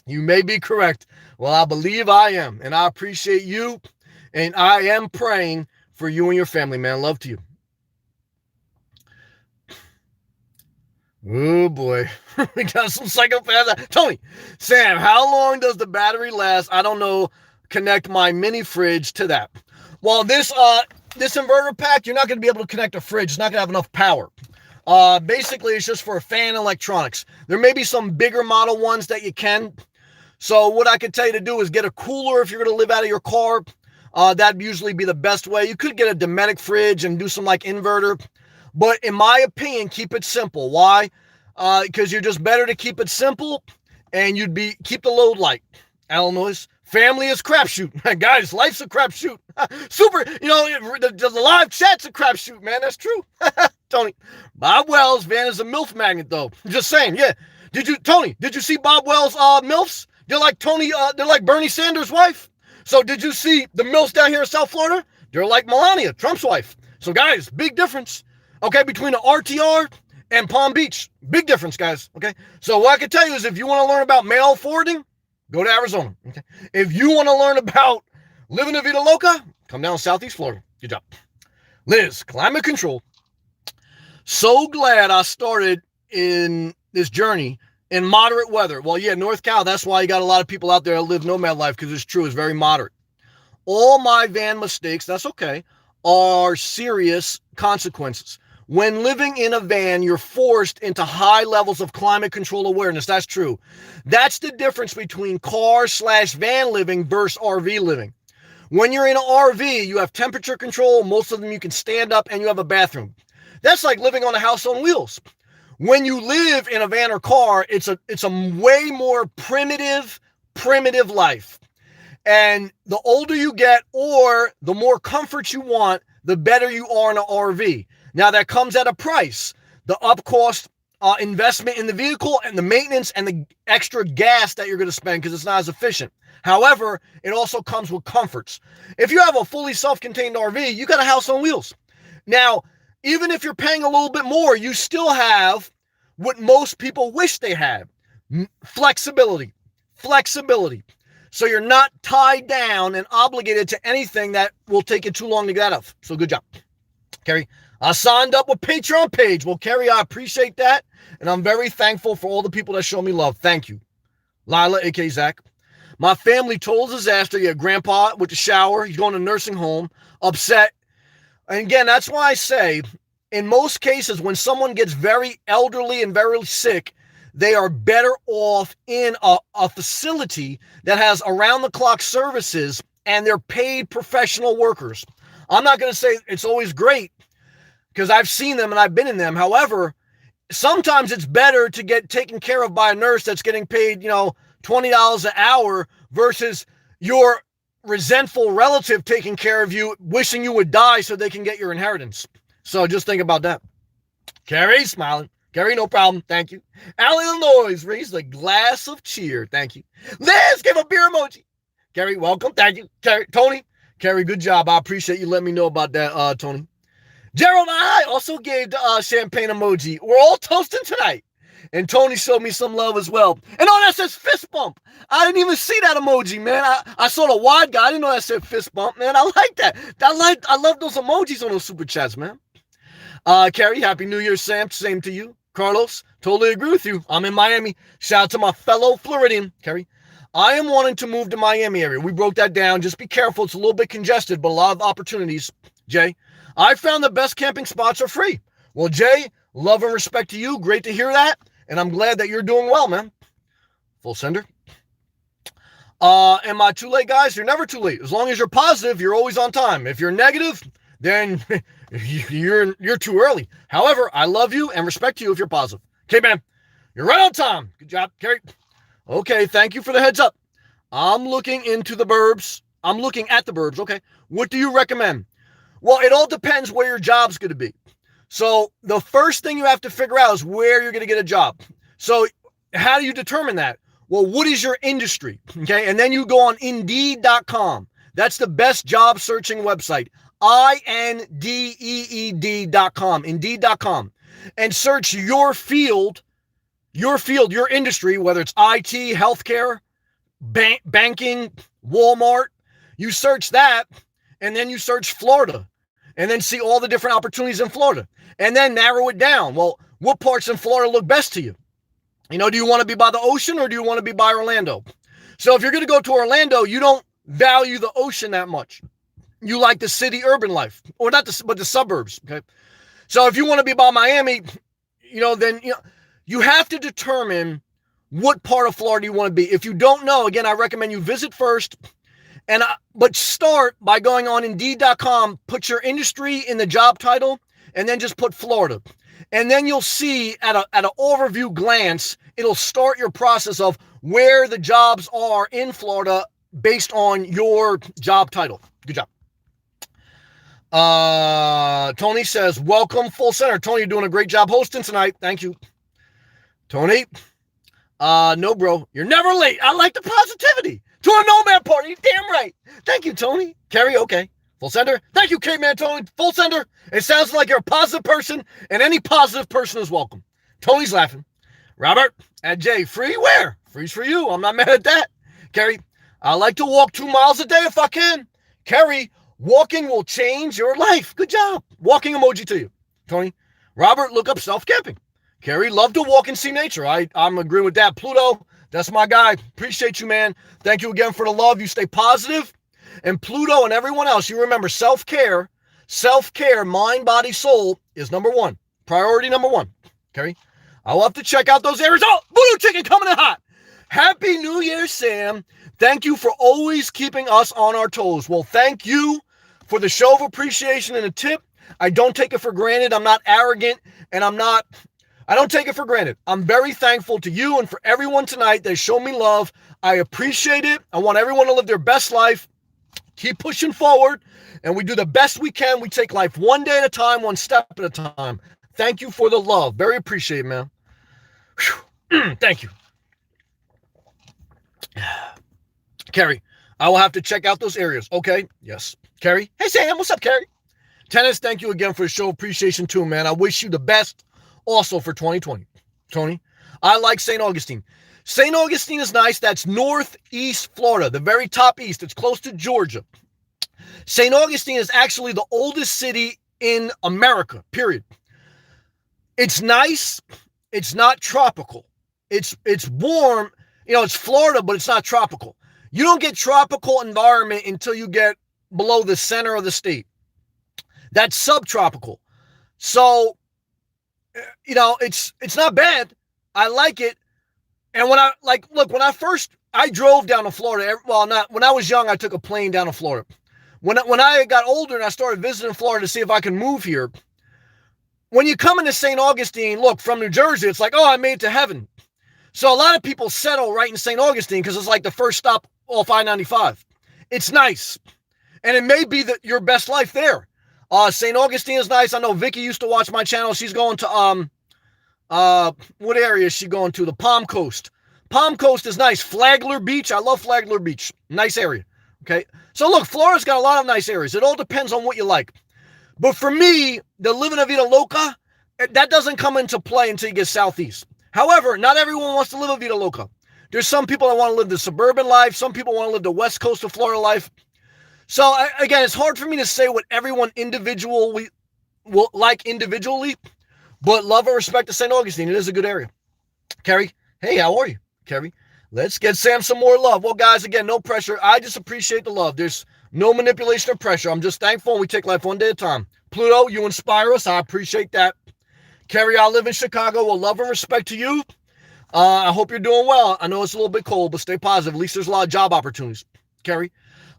You may be correct. Well, I believe I am. And I appreciate you. And I am praying for you and your family, man. Love to you. Oh, boy. We got some psychopaths. Tony, Sam, how long does the battery last? I don't know. Connect my mini fridge to that. Well, this inverter pack, you're not going to be able to connect a fridge. It's not going to have enough power. Basically, it's just for fan electronics. There may be some bigger model ones that you can. So what I can tell you to do is get a cooler if you're going to live out of your car. That'd usually be the best way. You could get a Dometic fridge and do some like inverter. But in my opinion, keep it simple. Why? Because you're just better to keep it simple and keep the load light. Illinois. Family is crapshoot. Guys, life's a crapshoot. Super, the live chat's a crapshoot, man. That's true. Tony. Bob Wells, Van is a MILF magnet, though. Just saying, yeah. Did you see Bob Wells' MILFs? They're like they're like Bernie Sanders' wife. So did you see the MILFs down here in South Florida? They're like Melania, Trump's wife. So guys, big difference. Okay, between the RTR and Palm Beach. Big difference, guys. Okay. So what I can tell you is if you want to learn about mail forwarding, go to Arizona. Okay. If you want to learn about living a vida loca, come down to Southeast Florida. Good job. Liz, climate control. So glad I started in this journey in moderate weather. Well, yeah, North Cal, that's why you got a lot of people out there that live nomad life, because it's true, it's very moderate. All my van mistakes, that's okay, are serious consequences. When living in a van, you're forced into high levels of climate control awareness. That's true. That's the difference between car/van living versus RV living. When you're in an RV, you have temperature control. Most of them you can stand up and you have a bathroom. That's like living on a house on wheels. When you live in a van or car, it's a way more primitive life. And the older you get or the more comfort you want, the better you are in an RV. Now, that comes at a price. The up cost investment in the vehicle and the maintenance and the extra gas that you're going to spend because it's not as efficient. However, it also comes with comforts. If you have a fully self-contained RV, you got a house on wheels. Now, even if you're paying a little bit more, you still have what most people wish they had. Flexibility. So you're not tied down and obligated to anything that will take you too long to get out of. So good job. Kerry, I signed up with Patreon page. Well, Kerry, I appreciate that. And I'm very thankful for all the people that show me love. Thank you. Lila, a.k.a. Zach. My family total disaster. Yeah, grandpa with the shower. He's going to nursing home. Upset. And again, that's why I say, in most cases, when someone gets very elderly and very sick, they are better off in a facility that has around-the-clock services and they're paid professional workers. I'm not going to say it's always great because I've seen them and I've been in them. However, sometimes it's better to get taken care of by a nurse that's getting paid, $20 an hour versus your resentful relative taking care of you, wishing you would die so they can get your inheritance. So just think about that. Carrie, smiling. Carrie, no problem. Thank you. Allie, Illinois, raised a glass of cheer. Thank you. Liz, give a beer emoji. Carrie, welcome. Thank you. Carrie, Tony. Carrie, good job. I appreciate you letting me know about that, Tony. Gerald, I also gave the champagne emoji. We're all toasting tonight. And Tony showed me some love as well. And oh, that says fist bump. I didn't even see that emoji, man. I saw the wide guy. I didn't know that said fist bump, man. I like that. I love those emojis on those super chats, man. Carrie, Happy New Year, Sam. Same to you. Carlos, totally agree with you. I'm in Miami. Shout out to my fellow Floridian, Carrie. I am wanting to move to Miami area. We broke that down. Just be careful. It's a little bit congested, but a lot of opportunities. Jay, I found the best camping spots are free. Well, Jay, love and respect to you. Great to hear that. And I'm glad that you're doing well, man. Full sender. Am I too late, guys? You're never too late. As long as you're positive, you're always on time. If you're negative, then you're too early. However, I love you and respect you if you're positive. Okay, man. You're right on time. Good job, Kerry. Okay, thank you for the heads up. I'm looking into the burbs. I'm looking at the burbs. Okay. What do you recommend? Well, it all depends where your job's going to be. So the first thing you have to figure out is where you're going to get a job. So how do you determine that? Well, what is your industry? Okay. And then you go on Indeed.com. That's the best job searching website. Indeed.com. Indeed.com. And search your field, your industry, whether it's IT, healthcare, banking, Walmart. You search that, and then you search Florida, and then see all the different opportunities in Florida, and then narrow it down. Well, what parts in Florida look best to you? You know, do you want to be by the ocean or do you want to be by Orlando? So if you're going to go to Orlando, you don't value the ocean that much. You like the city urban life, or not but the suburbs. Okay. So if you want to be by Miami, then you have to determine what part of Florida you want to be. If you don't know, again, I recommend you visit first, but start by going on Indeed.com, put your industry in the job title, and then just put Florida. And then you'll see at an overview glance, it'll start your process of where the jobs are in Florida based on your job title. Good job. Tony says, welcome, Full Center. Tony, you're doing a great job hosting tonight. Thank you. Tony, no, bro, you're never late. I like the positivity. To a nomad party. Damn right. Thank you, Tony. Carrie, okay. Full sender. Thank you, Caveman Tony. Full sender. It sounds like you're a positive person, and any positive person is welcome. Tony's laughing. Robert, at Jay, free where? Free's for you. I'm not mad at that. Carrie, I like to walk 2 miles a day if I can. Carrie, walking will change your life. Good job. Walking emoji to you. Tony, Robert, look up self-camping. Carrie, love to walk and see nature. I'm agreeing with that. Pluto, that's my guy. Appreciate you, man. Thank you again for the love. You stay positive. And Pluto and everyone else, you remember self-care, mind, body, soul is number one. Priority number one. Carrie, I'll have to check out those areas. Oh, Voodoo Chicken coming in hot. Happy New Year, Sam. Thank you for always keeping us on our toes. Well, thank you for the show of appreciation and a tip. I don't take it for granted. I'm not arrogant, and I don't take it for granted. I'm very thankful to you and for everyone tonight that showed me love. I appreciate it. I want everyone to live their best life. Keep pushing forward, and we do the best we can. We take life one day at a time, one step at a time. Thank you for the love. Very appreciated, man. Thank you. Carrie, I will have to check out those areas. Okay. Yes. Carrie. Hey, Sam. What's up, Carrie? Tennis, thank you again for the show. Appreciation too, man. I wish you the best also for 2020. Tony, I like St. Augustine. St. Augustine is nice. That's northeast Florida, the very top east. It's close to Georgia. St. Augustine is actually the oldest city in America, period. It's nice. It's not tropical. It's warm. It's Florida, but it's not tropical. You don't get tropical environment until you get below the center of the state. That's subtropical. So, it's not bad. I like it. And when I drove down to Florida, when I was young, I took a plane down to Florida. When I got older and I started visiting Florida to see if I can move here, when you come into St. Augustine, look, from New Jersey, it's like, oh, I made it to heaven. So a lot of people settle right in St. Augustine because it's like the first stop off I-95. It's nice. And it may be your best life there. St. Augustine is nice. I know Vicky used to watch my channel. She's going to, what area is she going to? The Palm Coast. Palm Coast is nice. Flagler Beach. I love Flagler Beach. Nice area. Okay. So look, Florida's got a lot of nice areas. It all depends on what you like. But for me, the living a vida loca, that doesn't come into play until you get southeast. However, not everyone wants to live a vida loca. There's some people that want to live the suburban life. Some people want to live the west coast of Florida life. So again, it's hard for me to say what everyone individually will like individually, but love and respect to St. Augustine. It is a good area. Kerry, hey, how are you? Kerry, let's get Sam some more love. Well, guys, again, no pressure. I just appreciate the love. There's no manipulation or pressure. I'm just thankful and we take life one day at a time. Pluto, you inspire us. I appreciate that. Kerry, I live in Chicago. Well, love and respect to you. I hope you're doing well. I know it's a little bit cold, but stay positive. At least there's a lot of job opportunities. Kerry,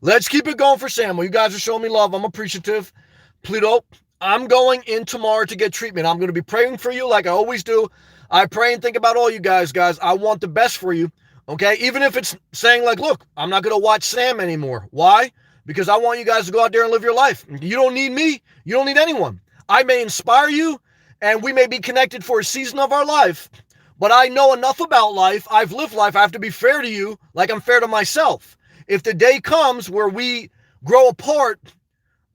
let's keep it going for Sam. Well, you guys are showing me love. I'm appreciative. Pluto, I'm going in tomorrow to get treatment. I'm going to be praying for you like I always do. I pray and think about all you guys. I want the best for you, okay? Even if it's saying like, look, I'm not going to watch Sam anymore. Why? Because I want you guys to go out there and live your life. You don't need me. You don't need anyone. I may inspire you, and we may be connected for a season of our life, but I know enough about life. I've lived life. I have to be fair to you like I'm fair to myself. If the day comes where we grow apart,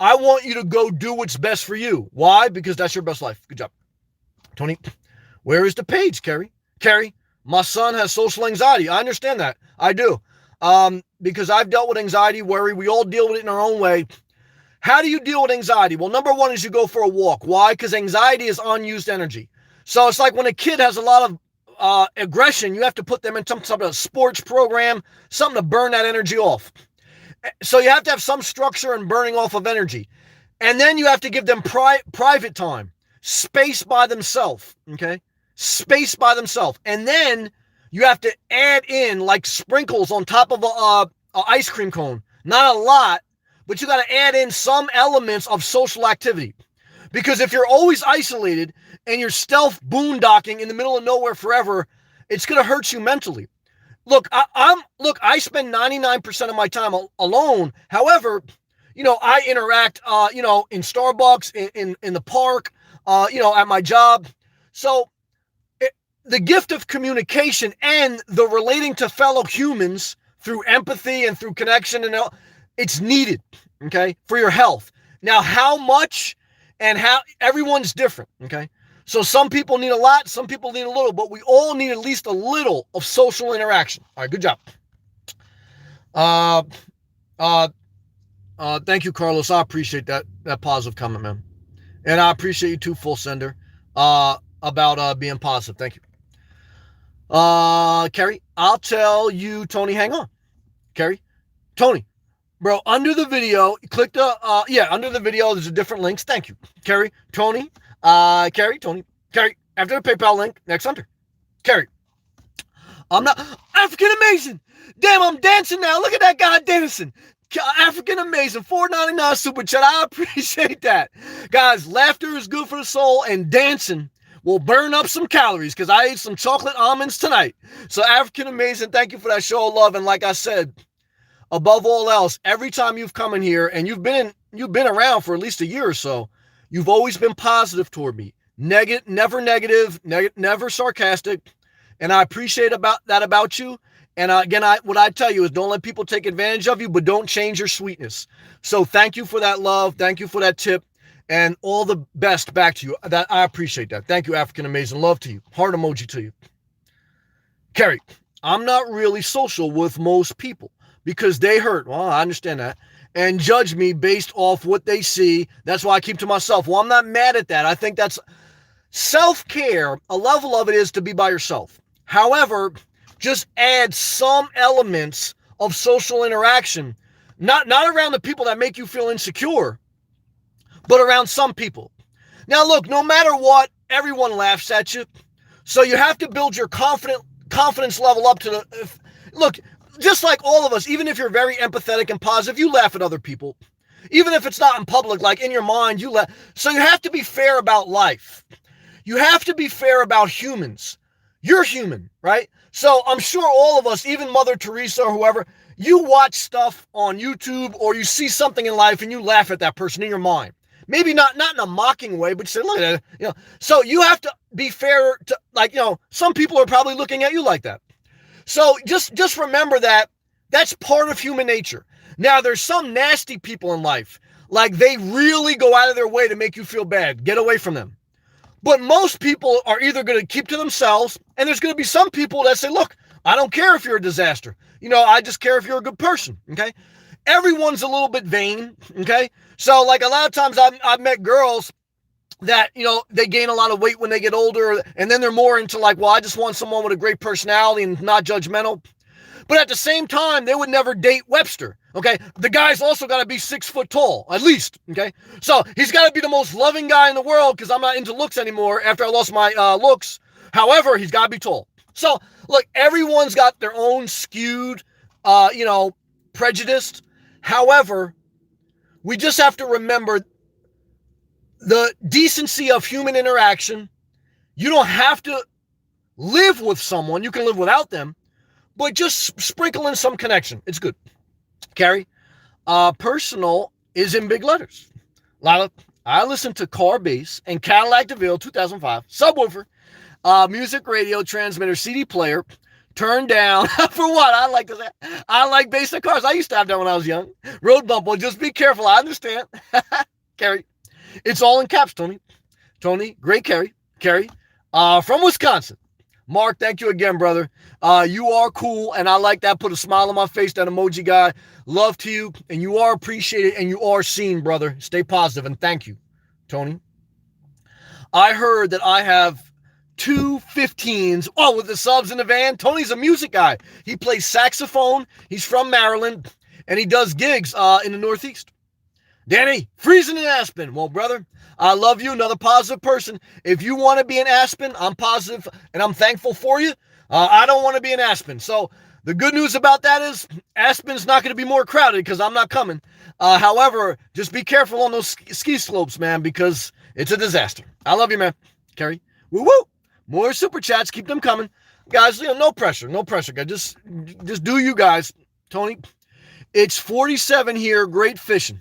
I want you to go do what's best for you. Why? Because that's your best life. Good job. Tony, where is the page, Kerry? Kerry, my son has social anxiety. I understand that. I do. Because I've dealt with anxiety, worry. We all deal with it in our own way. How do you deal with anxiety? Well, number one is you go for a walk. Why? Because anxiety is unused energy. So it's like when a kid has a lot of aggression, you have to put them in some sort of sports program, something to burn that energy off. So you have to have some structure and burning off of energy. And then you have to give them private time, space by themselves, okay? Space by themselves. And then you have to add in like sprinkles on top of a ice cream cone. Not a lot, but you got to add in some elements of social activity. Because if you're always isolated and you're stealth boondocking in the middle of nowhere forever, it's going to hurt you mentally. Look, I spend 99% of my time alone. However, I interact, in Starbucks, in the park, at my job. So the gift of communication and the relating to fellow humans through empathy and through connection, and it's needed, okay, for your health. Now, how much and how everyone's different, okay? So some people need a lot, some people need a little, but we all need at least a little of social interaction. All right, good job. Thank you, Carlos. I appreciate that positive comment, man. And I appreciate you too, Full Sender, about being positive. Thank you. Kerry, I'll tell you, Tony, hang on. Kerry, Tony, bro, under the video, click the, under the video, there's a different links. Thank you. Kerry, Tony, Kerry, after the PayPal link, next under. Kerry, I'm not African amazing. Damn, I'm dancing now. Look at that guy dancing. African amazing. $4.99 super chat. I appreciate that. Guys, laughter is good for the soul, and dancing will burn up some calories because I ate some chocolate almonds tonight. So African amazing, thank you for that show of love. And like I said, above all else, every time you've come in here and you've been around for at least a year or so, you've always been positive toward me. Never negative, never sarcastic. And I appreciate that about you. And again, what I tell you is don't let people take advantage of you, but don't change your sweetness. So thank you for that love. Thank you for that tip. And all the best back to you. I appreciate that. Thank you, African amazing. Love to you. Heart emoji to you. Kerry, I'm not really social with most people because they hurt. Well, I understand that. And judge me based off what they see. That's why I keep to myself. Well, I'm not mad at that. I think that's self-care. A level of it is to be by yourself. However, just add some elements of social interaction, not around the people that make you feel insecure, but around some people. Now, look, no matter what, everyone laughs at you. So you have to build your confidence level up to look, just like all of us, even if you're very empathetic and positive, you laugh at other people. Even if it's not in public, like in your mind, you laugh. So you have to be fair about life. You have to be fair about humans. You're human, right? So I'm sure all of us, even Mother Teresa or whoever, you watch stuff on YouTube or you see something in life and you laugh at that person in your mind. Maybe not in a mocking way, but you say, look at it, So you have to be fair to, some people are probably looking at you like that. So just remember that that's part of human nature. Now, there's some nasty people in life, like they really go out of their way to make you feel bad. Get away from them. But most people are either going to keep to themselves, and there's going to be some people that say, look, I don't care if you're a disaster. I just care if you're a good person. Okay. Everyone's a little bit vain. Okay. So, like, a lot of times I've met girls that, they gain a lot of weight when they get older, and then they're more into like, well, I just want someone with a great personality and not judgmental. But at the same time, they would never date Webster. Okay. The guy's also got to be 6 foot tall, at least. Okay. So he's got to be the most loving guy in the world, because I'm not into looks anymore after I lost my looks. However, he's got to be tall. So look, everyone's got their own skewed, prejudice. However, we just have to remember the decency of human interaction. You don't have to live with someone. You can live without them. But just sprinkle in some connection. It's good. Carrie, personal is in big letters. Lila, I listen to Car Bass and Cadillac DeVille 2005, subwoofer, music radio transmitter, CD player, turned down. For what? I like basic cars. I used to have that when I was young. Road bump. Well, just be careful. I understand. Carrie, it's all in caps, Tony. Tony, great Carrie. Carrie, from Wisconsin. Mark, thank you again, brother. You are cool, and I like that. Put a smile on my face, that emoji guy. Love to you, and you are appreciated, and you are seen, brother. Stay positive, and thank you, Tony. I heard that I have 2 15s. Oh, with the subs in the van. Tony's a music guy. He plays saxophone. He's from Maryland, and he does gigs in the Northeast. Danny, freezing in Aspen. Well, brother, I love you. Another positive person. If you want to be in Aspen, I'm positive and I'm thankful for you. I don't want to be in Aspen. So the good news about that is Aspen's not going to be more crowded because I'm not coming. However, just be careful on those ski slopes, man, because it's a disaster. I love you, man. Carrie, woo woo. More super chats. Keep them coming. Guys, no pressure. No pressure, guys. Just do you guys. Tony, it's 47 here. Great fishing.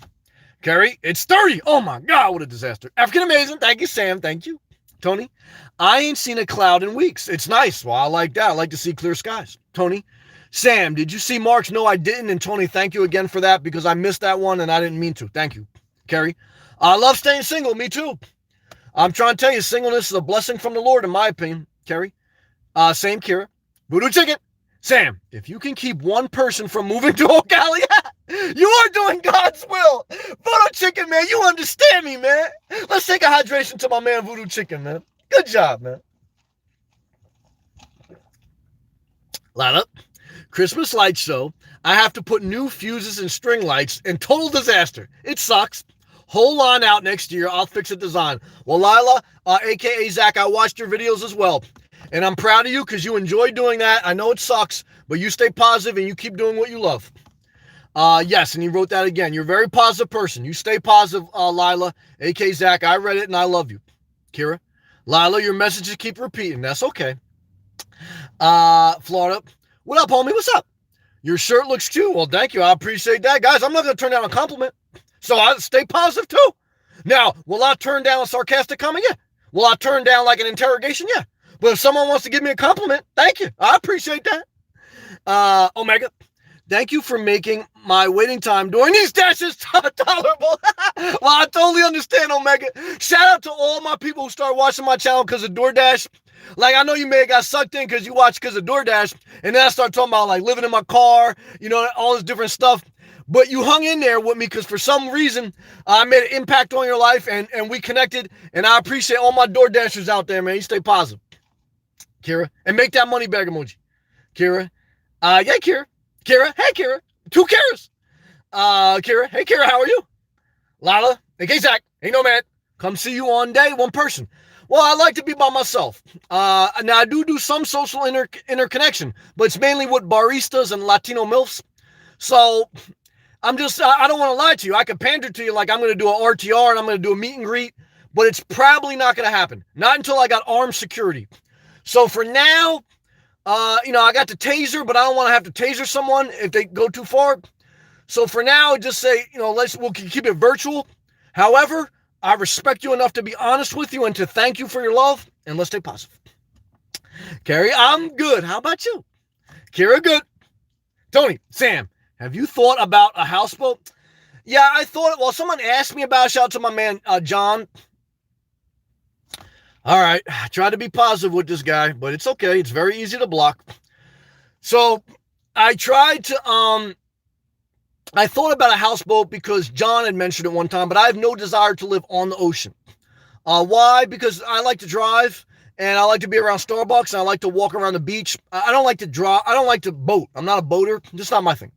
Carrie, it's 30. Oh my God, what a disaster. African Amazing. Thank you, Sam. Thank you. Tony, I ain't seen a cloud in weeks. It's nice. Well, I like that. I like to see clear skies. Tony, Sam, did you see Mark's? No, I didn't. And Tony, thank you again for that, because I missed that one and I didn't mean to. Thank you. Carrie, I love staying single. Me too. I'm trying to tell you, singleness is a blessing from the Lord, in my opinion. Carrie, same Kira. Voodoo Chicken. Sam, if you can keep one person from moving to Ocala, you are doing God's will. Voodoo Chicken, man, you understand me, man. Let's take a hydration to my man Voodoo Chicken, man. Good job, man. Lila, Christmas light show. I have to put new fuses and string lights, and total disaster. It sucks. Hold on out next year. I'll fix a design. Well, Lila, a.k.a. Zach, I watched your videos as well. And I'm proud of you because you enjoy doing that. I know it sucks, but you stay positive and you keep doing what you love. Yes, and he wrote that again. You're a very positive person. You stay positive, Lila, a.k.a. Zach. I read it and I love you. Kira, Lila, your messages keep repeating. That's okay. Florida, what up, homie? What's up? Your shirt looks cute. Well, thank you. I appreciate that. Guys, I'm not going to turn down a compliment. So I stay positive too. Now, will I turn down a sarcastic comment? Yeah. Will I turn down like an interrogation? Yeah. But if someone wants to give me a compliment, thank you. I appreciate that. Omega, thank you for making my waiting time during these dashes tolerable. Well, I totally understand, Omega. Shout out to all my people who start watching my channel because of DoorDash. Like, I know you may have got sucked in because you watch because of DoorDash, and then I start talking about, like, living in my car, all this different stuff. But you hung in there with me because for some reason, I made an impact on your life, and we connected, and I appreciate all my DoorDashers out there, man. You stay positive. Kira, and make that money bag emoji. Kira, yeah, Kira. Kira, hey, Kira. 2 Kiras. Kira, hey, Kira, how are you? Lila, hey, Zach, hey, Nomad. Come see you on day, one person. Well, I like to be by myself. Now, I do some social interconnection, but it's mainly with baristas and Latino MILFs. So, I don't want to lie to you. I can pander to you like I'm going to do an RTR and I'm going to do a meet and greet, but it's probably not going to happen. Not until I got armed security. So for now, I got the taser, but I don't want to have to taser someone if they go too far. So for now, just say, we'll keep it virtual. However, I respect you enough to be honest with you and to thank you for your love, and let's stay positive. Carrie, I'm good. How about you? Kira, good. Tony, Sam, have you thought about a houseboat? Yeah, I thought, well, someone asked me about it. Shout out to my man, John. All right. I tried to be positive with this guy, but it's okay. It's very easy to block. So I tried to I thought about a houseboat because John had mentioned it one time, but I have no desire to live on the ocean. Why? Because I like to drive and I like to be around Starbucks and I like to walk around the beach. I don't like to drive. I don't like to boat. I'm not a boater. Just not my thing.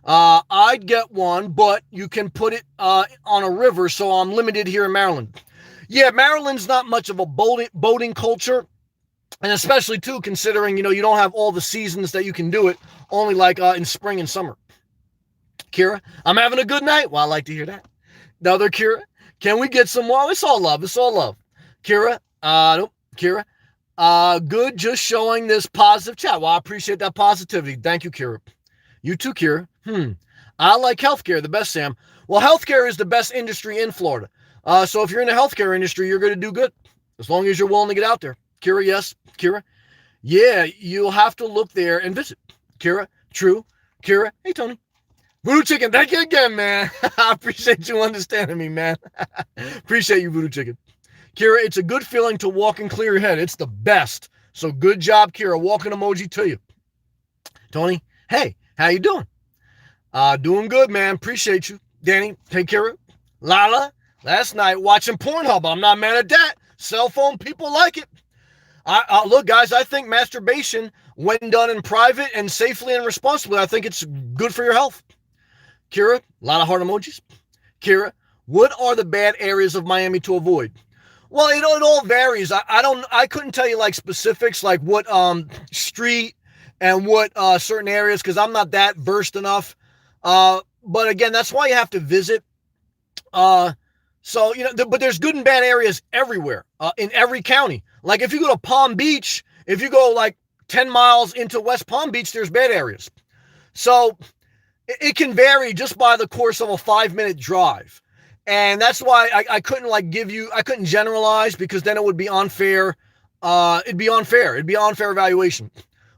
I'd get one, but you can put it on a river, so I'm limited here in Maryland. Yeah, Maryland's not much of a boating culture, and especially too considering you don't have all the seasons that you can do it. Only like in spring and summer. Kira, I'm having a good night. Well, I like to hear that. Another Kira, can we get some more? It's all love. It's all love. Kira, nope. Kira, good. Just showing this positive chat. Well, I appreciate that positivity. Thank you, Kira. You too, Kira. I like healthcare the best, Sam. Well, healthcare is the best industry in Florida. So if you're in the healthcare industry, you're going to do good as long as you're willing to get out there. Kira, yes. Kira, yeah, you'll have to look there and visit. Kira, true. Kira, hey, Tony. Voodoo Chicken, thank you again, man. I appreciate you understanding me, man. Appreciate you, Voodoo Chicken. Kira, it's a good feeling to walk and clear your head. It's the best. So good job, Kira. Walking emoji to you. Tony, hey, how you doing? Doing good, man. Appreciate you. Danny, hey, Kira. Lala, last night watching Pornhub. I'm not mad at that. Cell phone people like it. Look, guys, I think masturbation, when done in private and safely and responsibly, I think it's good for your health. Kira, a lot of heart emojis. Kira, what are the bad areas of Miami to avoid? Well, it all varies. I couldn't tell you like specifics, like what street and what certain areas, because I'm not that versed enough. But again, that's why you have to visit. So but there's good and bad areas everywhere, in every county. Like if you go to Palm Beach, if you go like 10 miles into West Palm Beach, there's bad areas. So it can vary just by the course of a 5-minute drive. And that's why I couldn't I couldn't generalize, because then it would be unfair. It'd be unfair. It'd be unfair evaluation.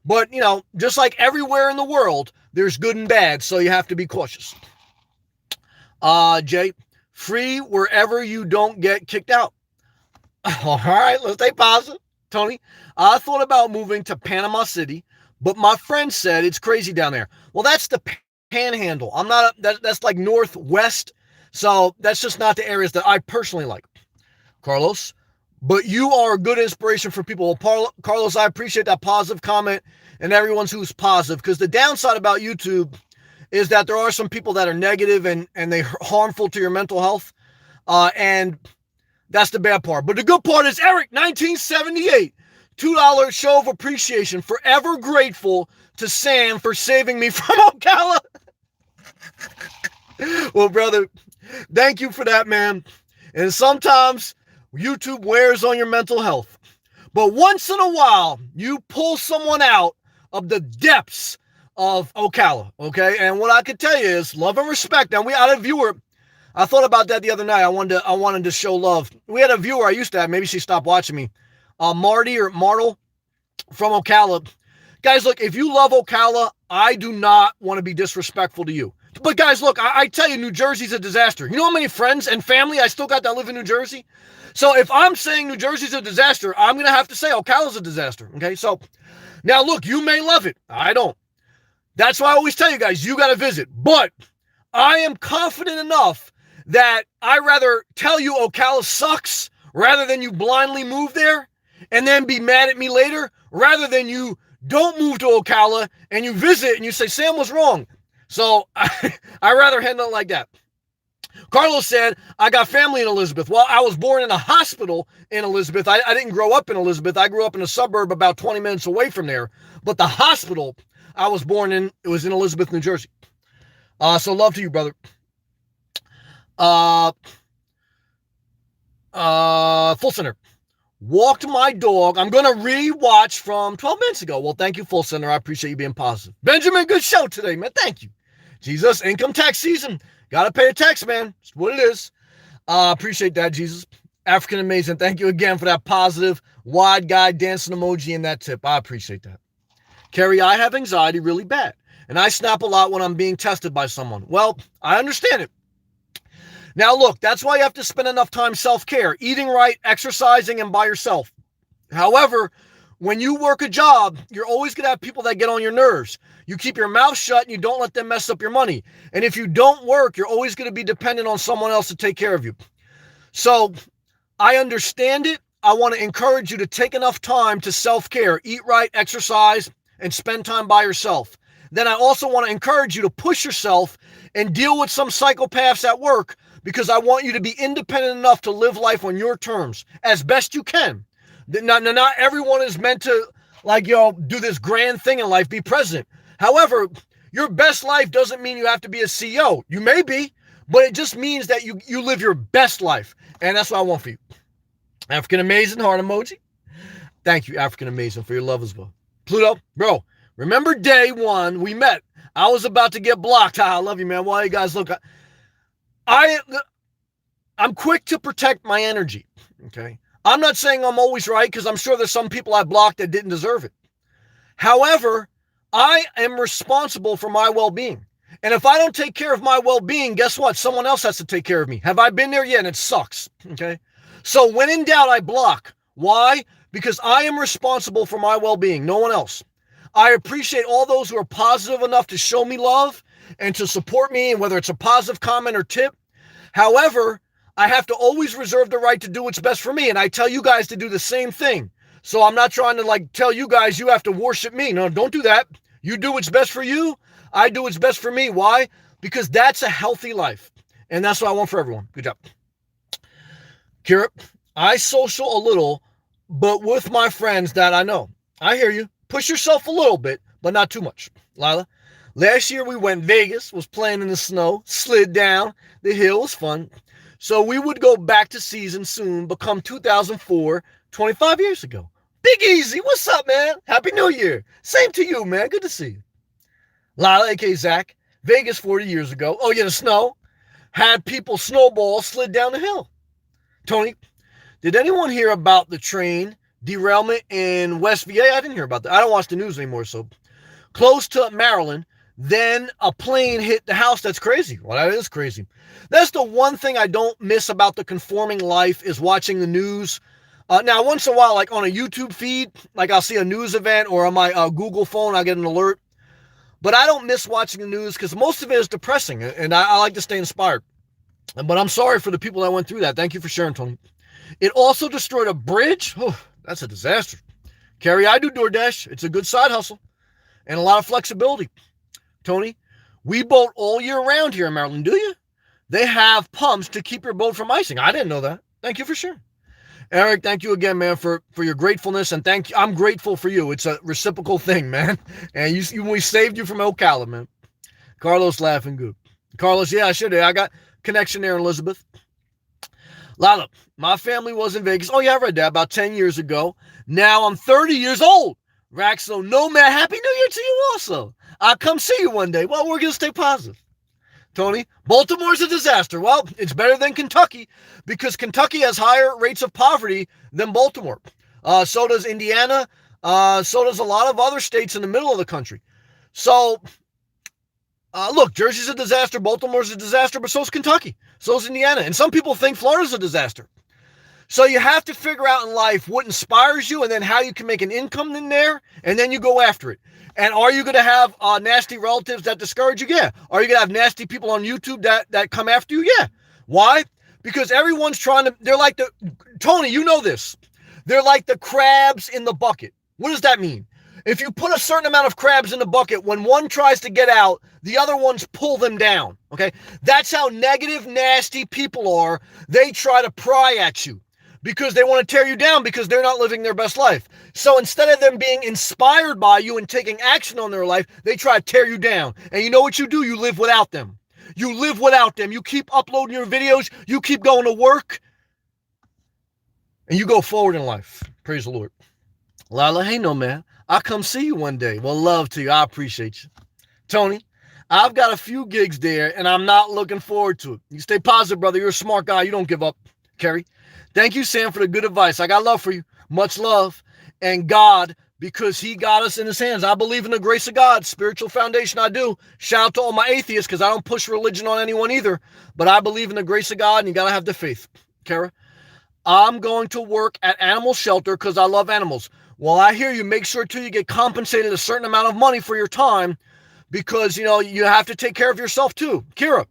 But, just like everywhere in the world, there's good and bad. So you have to be cautious. Jay, free wherever you don't get kicked out. All right, let's stay positive. Tony, I thought about moving to Panama City, but my friend said it's crazy down there. Well, that's the Panhandle. I'm not, that's like northwest. So that's just not the areas that I personally like. Carlos, but you are a good inspiration for people. Well, Carlos, I appreciate that positive comment and everyone's who's positive, because the downside about YouTube is that there are some people that are negative and they're harmful to your mental health. And that's the bad part. But the good part is Eric, 1978, $2 show of appreciation. Forever grateful to Sam for saving me from Ocala. Well, brother, thank you for that, man. And sometimes YouTube wears on your mental health. But once in a while, you pull someone out of the depths of Ocala, okay? And what I could tell you is love and respect. Now, we had a viewer. I thought about that the other night. I wanted to show love. We had a viewer I used to have. Maybe she stopped watching me. Marty or Martle from Ocala. Guys, look, if you love Ocala, I do not want to be disrespectful to you. But guys, look, I tell you, New Jersey's a disaster. You know how many friends and family I still got that live in New Jersey? So if I'm saying New Jersey's a disaster, I'm going to have to say Ocala's a disaster. Okay, so now look, you may love it. I don't. That's why I always tell you guys, you got to visit. But I am confident enough that I rather tell you Ocala sucks rather than you blindly move there and then be mad at me later, rather than you don't move to Ocala and you visit and you say, Sam was wrong. So I rather handle it like that. Carlos said, I got family in Elizabeth. Well, I was born in a hospital in Elizabeth. I didn't grow up in Elizabeth. I grew up in a suburb about 20 minutes away from there. But the hospital I was born in, it was in Elizabeth, New Jersey. So love to you, brother. Full Center. Walked my dog. I'm going to rewatch from 12 minutes ago. Well, thank you, Full Center. I appreciate you being positive. Benjamin, good show today, man. Thank you. Jesus, income tax season. Got to pay a tax, man. It's what it is. Appreciate that, Jesus. African Amazing. Thank you again for that positive wide guy dancing emoji and that tip. I appreciate that. Carrie, I have anxiety really bad, and I snap a lot when I'm being tested by someone. Well, I understand it. Now, look, that's why you have to spend enough time self-care, eating right, exercising, and by yourself. However, when you work a job, you're always going to have people that get on your nerves. You keep your mouth shut and you don't let them mess up your money. And if you don't work, you're always going to be dependent on someone else to take care of you. So I understand it. I want to encourage you to take enough time to self-care, eat right, exercise, and spend time by yourself. Then I also want to encourage you to push yourself and deal with some psychopaths at work, because I want you to be independent enough to live life on your terms as best you can. Not everyone is meant to, like, do this grand thing in life, be president. However, your best life doesn't mean you have to be a CEO. You may be, but it just means that you live your best life. And that's what I want for you. African Amazing heart emoji. Thank you, African Amazing, for your love as well. Pluto, bro, remember day one we met? I was about to get blocked. I love you, man. Why you guys look? I'm quick to protect my energy, okay? I'm not saying I'm always right, because I'm sure there's some people I blocked that didn't deserve it. However, I am responsible for my well-being. And if I don't take care of my well-being, guess what? Someone else has to take care of me. Have I been there yet? And it sucks, okay? So when in doubt, I block. Why? Because I am responsible for my well-being, no one else. I appreciate all those who are positive enough to show me love and to support me, and whether it's a positive comment or tip. However, I have to always reserve the right to do what's best for me. And I tell you guys to do the same thing. So I'm not trying to tell you guys you have to worship me. No, don't do that. You do what's best for you. I do what's best for me. Why? Because that's a healthy life. And that's what I want for everyone. Good job. Kira, I social a little, but with my friends that I know. I hear you. Push yourself a little bit, but not too much. Lila, last year we went Vegas, was playing in the snow, slid down the hill, was fun. So we would go back to season soon, become 2004, 25 years ago. Big Easy, what's up, man? Happy New Year. Same to you, man. Good to see you. Lila, a.k.a. Zach, Vegas 40 years ago. Oh, yeah, the snow. Had people snowball, slid down the hill. Tony, did anyone hear about the train derailment in West VA? I didn't hear about that. I don't watch the news anymore, so. Close to Maryland, then a plane hit the house. That's crazy. Well, that is crazy. That's the one thing I don't miss about the conforming life, is watching the news. Now, once in a while, like on a YouTube feed, like I'll see a news event, or on my Google phone, I'll get an alert. But I don't miss watching the news, because most of it is depressing, and I like to stay inspired. But I'm sorry for the people that went through that. Thank you for sharing, Tony. It also destroyed a bridge. Oh, that's a disaster. Carrie, I do DoorDash. It's a good side hustle and a lot of flexibility. Tony, we boat all year round here in Maryland, do you? They have pumps to keep your boat from icing. I didn't know that. Thank you for sharing. Eric, thank you again, man, for your gratefulness, and thank you. I'm grateful for you. It's a reciprocal thing, man. And we saved you from Ocala, man. Carlos laughing good. Carlos, yeah, I should have. I got connection there in Elizabeth. Lala, my family was in Vegas. Oh, yeah, I read that about 10 years ago. Now I'm 30 years old. Raxo Nomad, Happy New Year to you also. I'll come see you one day. Well, we're going to stay positive. Tony, Baltimore's a disaster. Well, it's better than Kentucky, because Kentucky has higher rates of poverty than Baltimore. So does Indiana. So does a lot of other states in the middle of the country. So, look, Jersey's a disaster. Baltimore's a disaster, but so's Kentucky. So's Indiana. And some people think Florida's a disaster. So you have to figure out in life what inspires you, and then how you can make an income in there, and then you go after it. And are you going to have nasty relatives that discourage you? Yeah. Are you going to have nasty people on YouTube that come after you? Yeah. Why? Because everyone's they're like Tony, you know this. They're like the crabs in the bucket. What does that mean? If you put a certain amount of crabs in the bucket, when one tries to get out, the other ones pull them down. Okay. That's how negative, nasty people are. They try to pry at you, because they want to tear you down, because they're not living their best life. So instead of them being inspired by you and taking action on their life, they try to tear you down. And you know what you do? You live without them. You live without them. You keep uploading your videos. You keep going to work. And you go forward in life. Praise the Lord. Lila, hey, no, man. I'll come see you one day. Well, love to you. I appreciate you. Tony, I've got a few gigs there, and I'm not looking forward to it. You stay positive, brother. You're a smart guy. You don't give up. Carrie. Thank you, Sam, for the good advice. I got love for you. Much love. And God because he got us in his hands. I believe in the grace of God, spiritual foundation. I do. Shout out to all my atheists, because I don't push religion on anyone either. But I believe in the grace of God, and you got to have the faith. Kara, I'm going to work at animal shelter because I love animals. Well, I hear you. Make sure, too, you get compensated a certain amount of money for your time, because, you have to take care of yourself, too. Kira,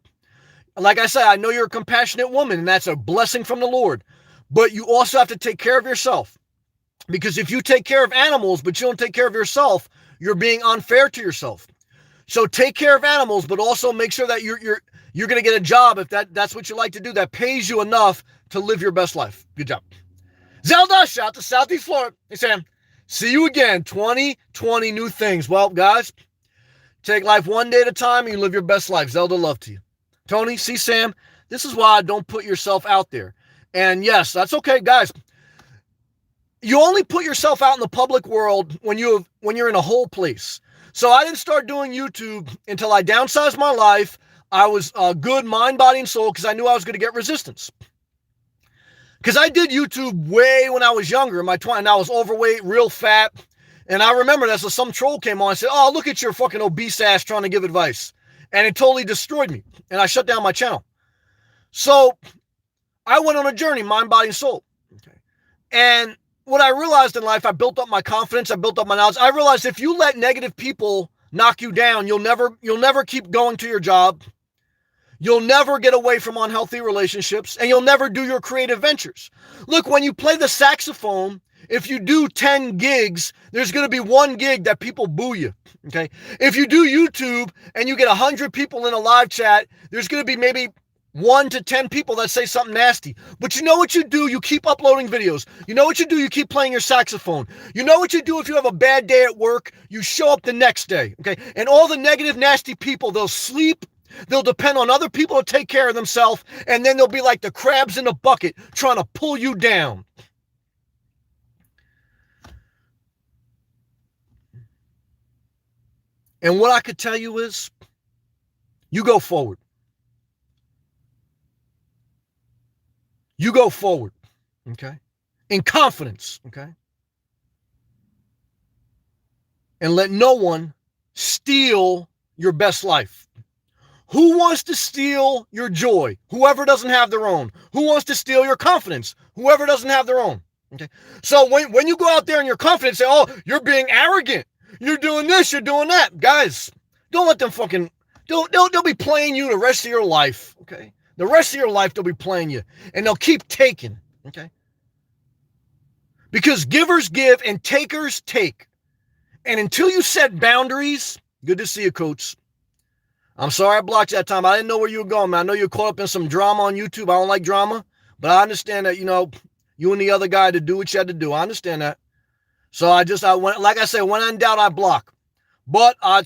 like I said, I know you're a compassionate woman, and that's a blessing from the Lord. But you also have to take care of yourself. Because if you take care of animals, but you don't take care of yourself, you're being unfair to yourself. So take care of animals, but also make sure that you're going to get a job, if that's what you like to do, that pays you enough to live your best life. Good job. Zelda, shout out to Southeast Florida. Hey, Sam, see you again. 2020 new things. Well, guys, take life one day at a time and you live your best life. Zelda, love to you. Tony, see, Sam, this is why I don't put yourself out there. And yes, that's okay, guys. You only put yourself out in the public world when you're in a whole place. So I didn't start doing YouTube until I downsized my life. I was good mind, body, and soul, because I knew I was going to get resistance. Because I did YouTube way when I was younger, in my 20s, and I was overweight, real fat. And I remember that, so some troll came on and said, "Oh, look at your fucking obese ass trying to give advice." And it totally destroyed me. And I shut down my channel. So I went on a journey, mind, body, and soul. Okay. And what I realized in life, I built up my confidence, I built up my knowledge. I realized if you let negative people knock you down, you'll never keep going to your job. You'll never get away from unhealthy relationships, and you'll never do your creative ventures. Look, when you play the saxophone, if you do 10 gigs, there's going to be 1 gig that people boo you, okay? If you do YouTube and you get 100 people in a live chat, there's going to be maybe 1 to 10 people that say something nasty. But you know what you do? You keep uploading videos. You know what you do? You keep playing your saxophone. You know what you do if you have a bad day at work? You show up the next day, okay? And all the negative, nasty people, they'll sleep. They'll depend on other people to take care of themselves, and then they'll be like the crabs in the bucket trying to pull you down. And what I could tell you is, you go forward. You go forward, okay? In confidence, okay? And let no one steal your best life. Who wants to steal your joy? Whoever doesn't have their own. Who wants to steal your confidence? Whoever doesn't have their own. Okay. So when you go out there and you're confident, say, "Oh, you're being arrogant. You're doing this, you're doing that." Guys, don't let them fucking, they'll be playing you the rest of your life. Okay. The rest of your life, they'll be playing you, and they'll keep taking. Okay. Because givers give and takers take. And until you set boundaries, good to see you, Coach. I'm sorry I blocked you that time. I didn't know where you were going, man. I know you're caught up in some drama on YouTube. I don't like drama, but I understand that, you and the other guy to do what you had to do. I understand that. So I went, like I said, when in doubt, I block. But I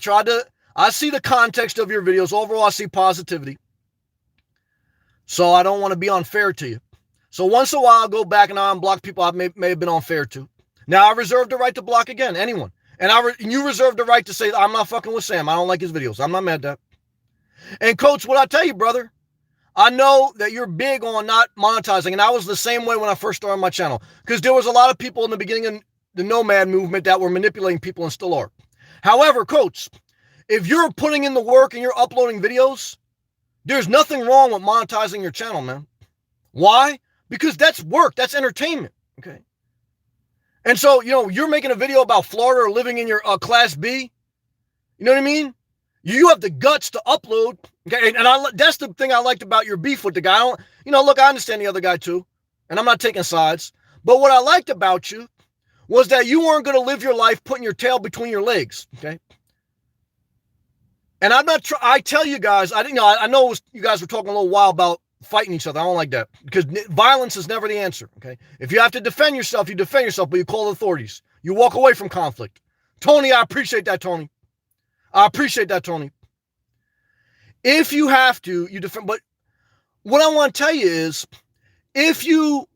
see the context of your videos. Overall, I see positivity. So I don't want to be unfair to you. So once in a while, I'll go back and I'll unblock people I may have been unfair to. Now, I reserve the right to block again, anyone. And you reserve the right to say, "I'm not fucking with Sam. I don't like his videos." I'm not mad at that. And Coach, what I tell you, brother, I know that you're big on not monetizing. And I was the same way when I first started my channel. Because there was a lot of people in the beginning of the Nomad movement that were manipulating people and still are. However, Coach, if you're putting in the work and you're uploading videos, there's nothing wrong with monetizing your channel, man. Why? Because that's work. That's entertainment. Okay. And so, you're making a video about Florida or living in your Class B. You know what I mean? You have the guts to upload. Okay. And that's the thing I liked about your beef with the guy. Look, I understand the other guy too. And I'm not taking sides. But what I liked about you was that you weren't going to live your life putting your tail between your legs. Okay. And I tell you guys, I know you guys were talking a little while about fighting each other. I don't like that, because violence is never the answer. Okay. If you have to defend yourself, you defend yourself, but you call the authorities. You walk away from conflict. Tony, I appreciate that, Tony. I appreciate that, Tony. If you have to, you defend. But what I want to tell you is, if you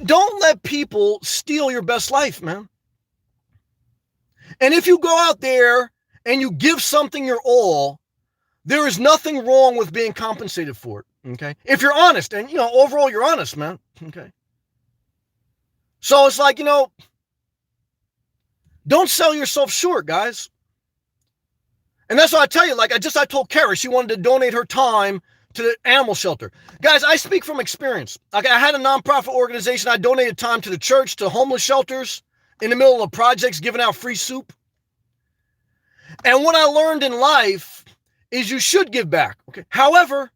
don't let people steal your best life, man. And if you go out there and you give something your all, there is nothing wrong with being compensated for it. Okay. If you're honest, and overall you're honest, man. Okay. So it's like, Don't sell yourself short, guys. And that's what I tell you. Like I told Kara, she wanted to donate her time to the animal shelter. Guys, I speak from experience. Like I had a nonprofit organization. I donated time to the church, to homeless shelters, in the middle of projects, giving out free soup. And what I learned in life is you should give back. Okay. However,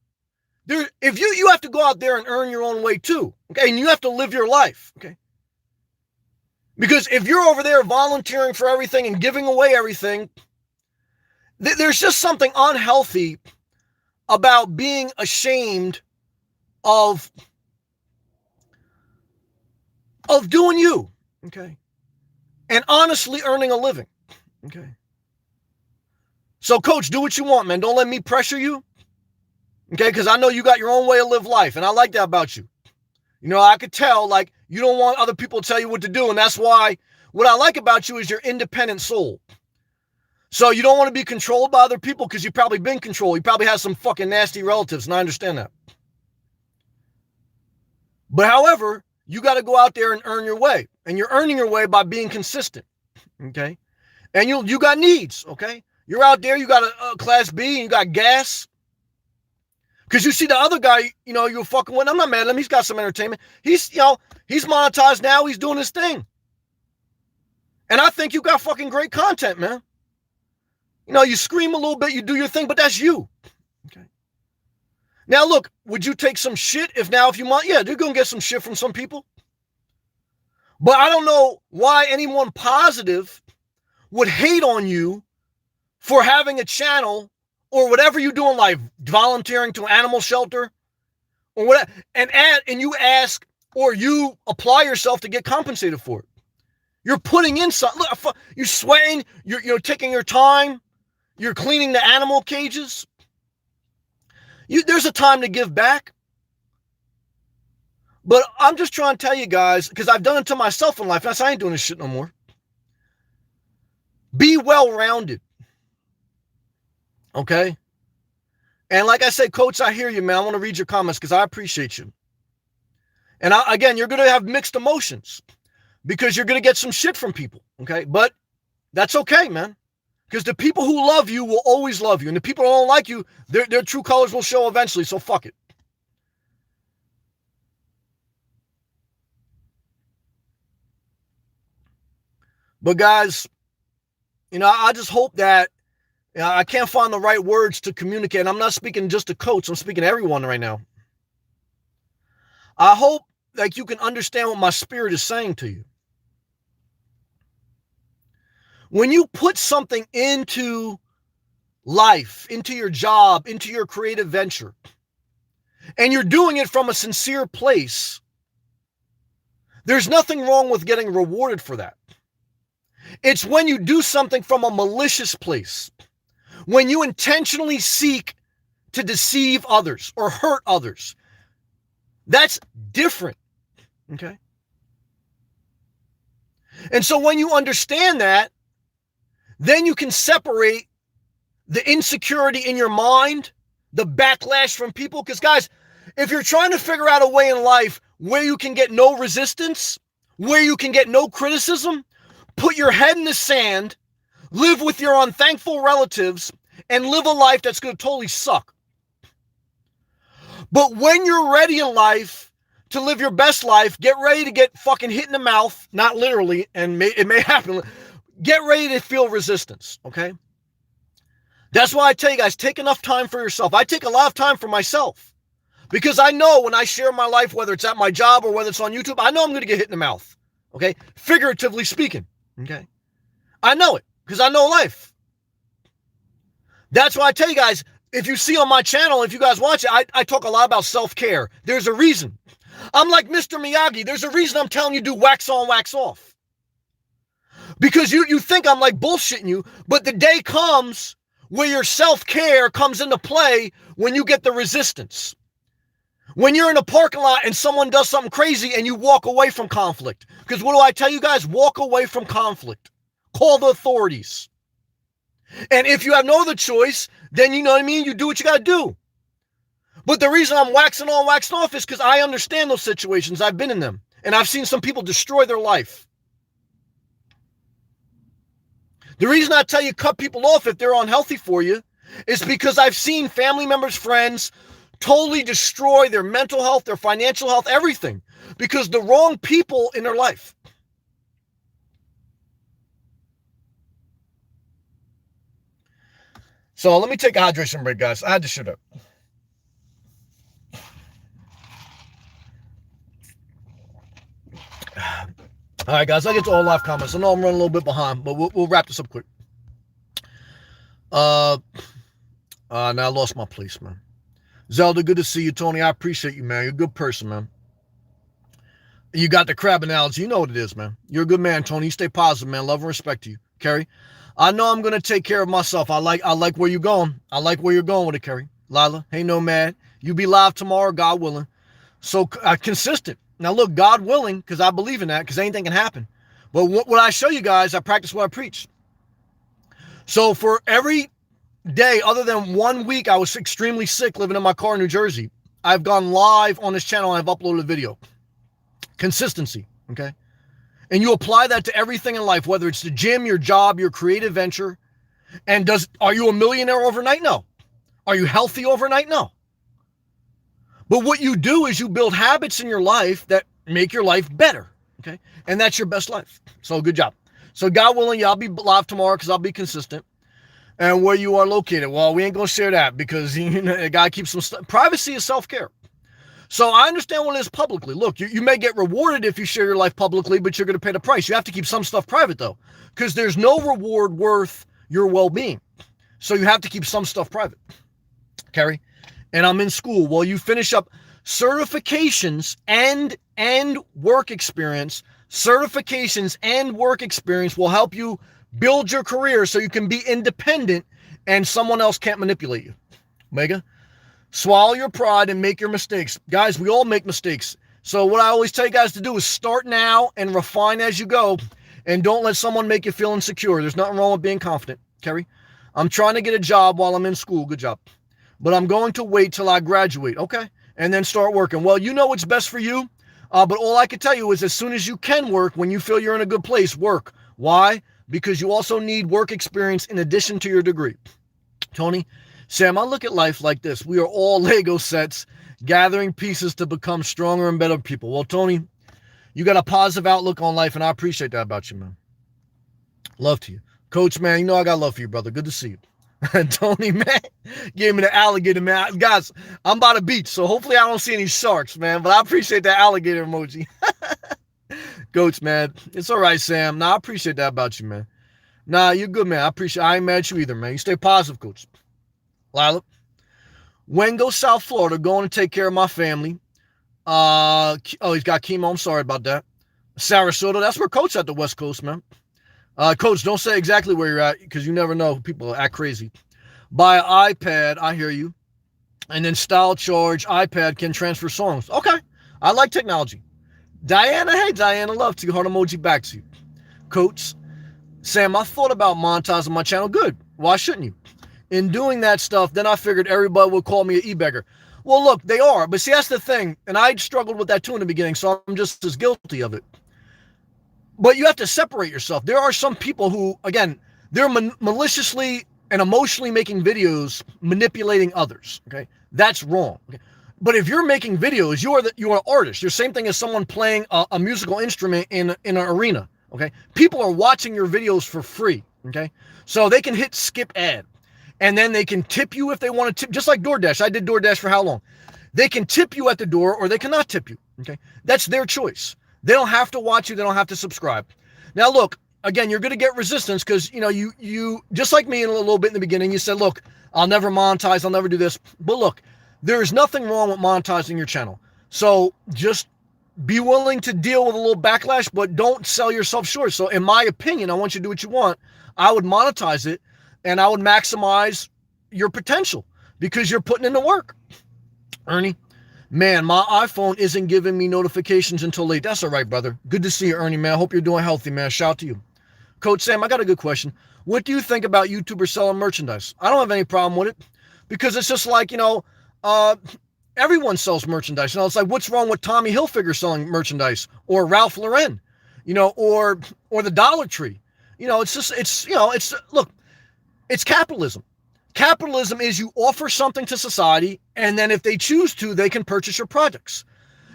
if you have to go out there and earn your own way too. Okay. And you have to live your life. Okay. Because if you're over there volunteering for everything and giving away everything, there's just something unhealthy about being ashamed of doing you, okay, and honestly earning a living, okay. So, Coach, do what you want, man. Don't let me pressure you, okay, because I know you got your own way to live life, and I like that about you. You know, I could tell, like, you don't want other people to tell you what to do, and that's why what I like about you is your independent soul. So you don't want to be controlled by other people because you've probably been controlled. You probably have some fucking nasty relatives, and I understand that. But however, you got to go out there and earn your way. And you're earning your way by being consistent, okay? And you got needs, okay? You're out there, you got a Class B, and you got gas. Because you see the other guy, you know, you're fucking with. I'm not mad at him. He's got some entertainment. He's monetized now. He's doing his thing. And I think you got fucking great content, man. You know, you scream a little bit, you do your thing, but that's you. Okay. Now, look, would you take some shit if you want? Yeah, you're going to get some shit from some people. But I don't know why anyone positive would hate on you for having a channel or whatever you do in life, volunteering to an animal shelter or whatever, and you ask or you apply yourself to get compensated for it. You're putting in something. Look, you're sweating. You're taking your time. You're cleaning the animal cages. There's a time to give back. But I'm just trying to tell you guys, because I've done it to myself in life, and I ain't doing this shit no more. Be well-rounded. Okay? And like I said, Coach, I hear you, man. I want to read your comments because I appreciate you. And again, you're going to have mixed emotions because you're going to get some shit from people. Okay? But that's okay, man. Because the people who love you will always love you. And the people who don't like you, their true colors will show eventually. So fuck it. But guys, you know, I just hope that, you know, I can't find the right words to communicate. I'm not speaking just to Coach. I'm speaking to everyone right now. I hope that you can understand what my spirit is saying to you. When you put something into life, into your job, into your creative venture, and you're doing it from a sincere place, there's nothing wrong with getting rewarded for that. It's when you do something from a malicious place, when you intentionally seek to deceive others or hurt others. That's different, okay? And so when you understand that, then you can separate the insecurity in your mind, the backlash from people. Because guys, if you're trying to figure out a way in life where you can get no resistance, where you can get no criticism, put your head in the sand, live with your unthankful relatives, and live a life that's going to totally suck. But when you're ready in life to live your best life, get ready to get fucking hit in the mouth, not literally, and it may happen. Get ready to feel resistance, okay? That's why I tell you guys, take enough time for yourself. I take a lot of time for myself because I know when I share my life, whether it's at my job or whether it's on YouTube, I know I'm going to get hit in the mouth, okay? Figuratively speaking, okay? I know it because I know life. That's why I tell you guys, if you see on my channel, if you guys watch it, I talk a lot about self-care. There's a reason. I'm like Mr. Miyagi. There's a reason I'm telling you do wax on, wax off. Because you think I'm like bullshitting you, but the day comes where your self-care comes into play when you get the resistance. When you're in a parking lot and someone does something crazy and you walk away from conflict. Because what do I tell you guys? Walk away from conflict. Call the authorities. And if you have no other choice, then you know what I mean? You do what you got to do. But the reason I'm waxing on, waxing off is because I understand those situations. I've been in them. And I've seen some people destroy their life. The reason I tell you cut people off if they're unhealthy for you is because I've seen family members, friends totally destroy their mental health, their financial health, everything because the wrong people in their life. So let me take a hydration break, guys. I had to shut up. All right, guys, I'll get to all live comments. I know I'm running a little bit behind, but we'll wrap this up quick. Now I lost my place, man. Zelda, good to see you. Tony, I appreciate you, man. You're a good person, man. You got the crab analogy. You know what it is, man. You're a good man, Tony. You stay positive, man. Love and respect to you. Kerry, I know I'm going to take care of myself. I like where you're going. I like where you're going with it, Kerry. Lila, hey, Nomad. You be live tomorrow, God willing. So consistent. Now, look, God willing, because I believe in that, because anything can happen. But what I show you guys, I practice what I preach. So for every day, other than 1 week, I was extremely sick living in my car in New Jersey, I've gone live on this channel and I've uploaded a video. Consistency, okay? And you apply that to everything in life, whether it's the gym, your job, your creative venture. And are you a millionaire overnight? No. Are you healthy overnight? No. But what you do is you build habits in your life that make your life better, okay? And that's your best life. So good job. So God willing, I'll be live tomorrow because I'll be consistent. And where you are located, well, we ain't going to share that because a guy keeps some stuff. Privacy is self-care. So I understand what it is publicly. Look, you may get rewarded if you share your life publicly, but you're going to pay the price. You have to keep some stuff private, though, because there's no reward worth your well-being. So you have to keep some stuff private. Kerry? And I'm in school. Well, you finish up certifications and work experience. Certifications and work experience will help you build your career so you can be independent and someone else can't manipulate you. Omega, swallow your pride and make your mistakes. Guys, we all make mistakes. So what I always tell you guys to do is start now and refine as you go. And don't let someone make you feel insecure. There's nothing wrong with being confident. Kerry, I'm trying to get a job while I'm in school. Good job. But I'm going to wait till I graduate. Okay. And then start working. Well, you know what's best for you. But all I can tell you is as soon as you can work, when you feel you're in a good place, work. Why? Because you also need work experience in addition to your degree. Tony, Sam, I look at life like this. We are all Lego sets, gathering pieces to become stronger and better people. Well, Tony, you got a positive outlook on life, and I appreciate that about you, man. Love to you. Coach, man, you know I got love for you, brother. Good to see you. Tony, man, gave me the alligator, man. Guys, I'm by the beach, so hopefully I don't see any sharks, man, but I appreciate that alligator emoji. Coach, man, it's all right, Sam. Nah, I appreciate that about you, man. Nah, you're good, man. I ain't mad at you either, man. You stay positive, Coach. Lila, Wengo, South Florida, going to take care of my family. He's got chemo. I'm sorry about that. Sarasota, that's where Coach at the West Coast, man. Coach, don't say exactly where you're at because you never know. People act crazy. Buy an iPad. I hear you. And then Style Charge iPad can transfer songs. Okay. I like technology. Diana, hey, Diana, love to you. Heart emoji back to you. Coach, Sam, I thought about monetizing my channel. Good. Why shouldn't you? In doing that stuff, then I figured everybody would call me an e-beggar. Well, look, they are. But see, that's the thing. And I struggled with that too in the beginning, so I'm just as guilty of it. But you have to separate yourself. There are some people who, again, they're maliciously and emotionally making videos manipulating others. Okay, that's wrong. Okay? But if you're making videos, you are an artist. You're the same thing as someone playing a musical instrument in an arena. Okay, people are watching your videos for free. Okay, so they can hit skip ad, and then they can tip you if they want to tip. Just like DoorDash, I did DoorDash for how long? They can tip you at the door, or they cannot tip you. Okay, that's their choice. They don't have to watch you. They don't have to subscribe. Now, look, again, you're going to get resistance because, you know, you just like me in a little bit in the beginning, you said, look, I'll never monetize. I'll never do this. But look, there is nothing wrong with monetizing your channel. So just be willing to deal with a little backlash, but don't sell yourself short. So in my opinion, I want you to do what you want. I would monetize it and I would maximize your potential because you're putting in the work. Ernie. Man, my iPhone isn't giving me notifications until late. That's all right, brother. Good to see you, Ernie, man. I hope you're doing healthy, man. Shout out to you. Coach Sam, I got a good question. What do you think about YouTubers selling merchandise? I don't have any problem with it because it's just like, you know, everyone sells merchandise. You know, it's like, what's wrong with Tommy Hilfiger selling merchandise or Ralph Lauren, you know, or the Dollar Tree? It's just, look, it's capitalism. Capitalism is you offer something to society, and then if they choose to, they can purchase your products.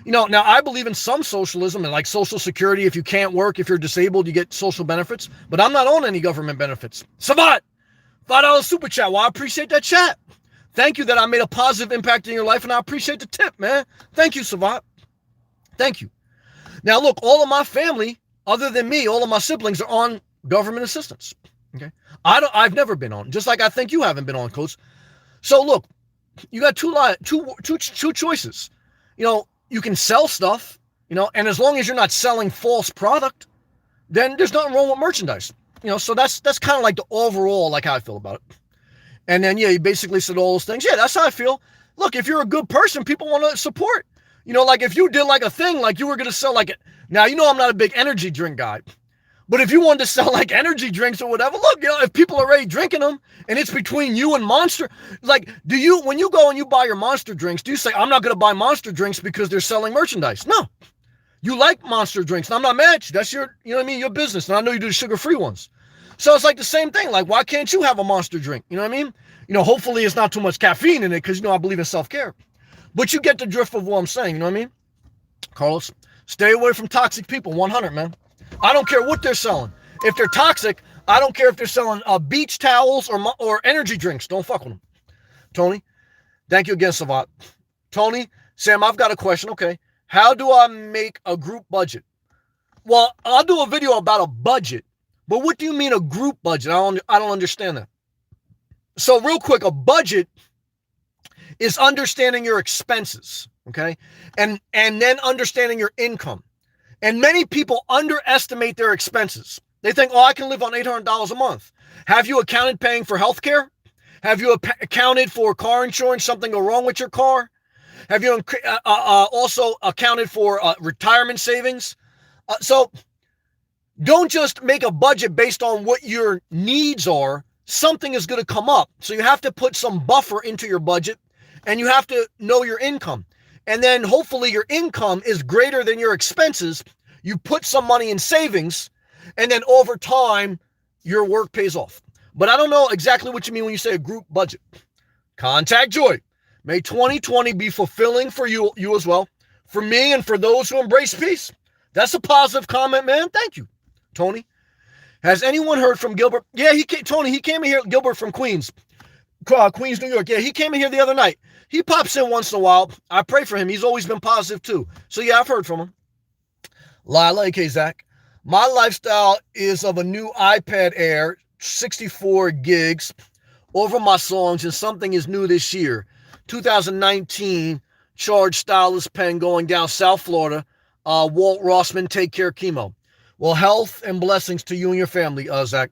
Now I believe in some socialism and like Social Security. If you can't work, if you're disabled, you get social benefits, but I'm not on any government benefits. Savat, $5 super chat. Well, I appreciate that chat. Thank you that I made a positive impact in your life, and I appreciate the tip, man. Thank you, Savat. Thank you. Now, look, all of my family, other than me, all of my siblings are on government assistance. Okay, I've never been on, just like I think you haven't been on, Coach. So look, you got two choices. You can sell stuff, and as long as you're not selling false product, then there's nothing wrong with merchandise. So that's kind of like the overall, like how I feel about it. And then, yeah, you basically said all those things. Yeah, that's how I feel. Look, if you're a good person, people want to support. Like if you did like a thing, like you were going to sell like it. Now, I'm not a big energy drink guy. But if you wanted to sell like energy drinks or whatever, look, if people are already drinking them and it's between you and Monster, like, when you go and you buy your Monster drinks, do you say, I'm not going to buy Monster drinks because they're selling merchandise? No. You like Monster drinks, and I'm not mad at you. That's your, your business. And I know you do the sugar-free ones. So it's like the same thing. Like, why can't you have a Monster drink? You know what I mean? Hopefully it's not too much caffeine in it because, I believe in self-care. But you get the drift of what I'm saying. You know what I mean? Carlos, stay away from toxic people. 100, man. I don't care what they're selling. If they're toxic, I don't care if they're selling beach towels or energy drinks. Don't fuck with them. Tony, thank you again, Savat. Tony, Sam, I've got a question. Okay. How do I make a group budget? Well, I'll do a video about a budget, but what do you mean a group budget? I don't understand that. So real quick, a budget is understanding your expenses, okay? And then understanding your income. And many people underestimate their expenses. They think, I can live on $800 a month. Have you accounted paying for healthcare? Have you accounted for car insurance, something go wrong with your car? Have you also accounted for retirement savings? So don't just make a budget based on what your needs are. Something is going to come up. So you have to put some buffer into your budget, and you have to know your income. And then hopefully your income is greater than your expenses. You put some money in savings, and then over time, your work pays off. But I don't know exactly what you mean when you say a group budget. Contact Joy. May 2020 be fulfilling for you as well, for me and for those who embrace peace. That's a positive comment, man. Thank you. Tony, has anyone heard from Gilbert? Yeah, Tony, he came in here, Gilbert from Queens, New York. Yeah, he came in here the other night. He pops in once in a while. I pray for him. He's always been positive too. So yeah, I've heard from him. Lila, aka Zach. My lifestyle is of a new iPad Air, 64 gigs over my songs, and something is new this year. 2019 Charge Stylus pen going down South Florida. Walt Rossman, take care, chemo. Well, health and blessings to you and your family, Zach.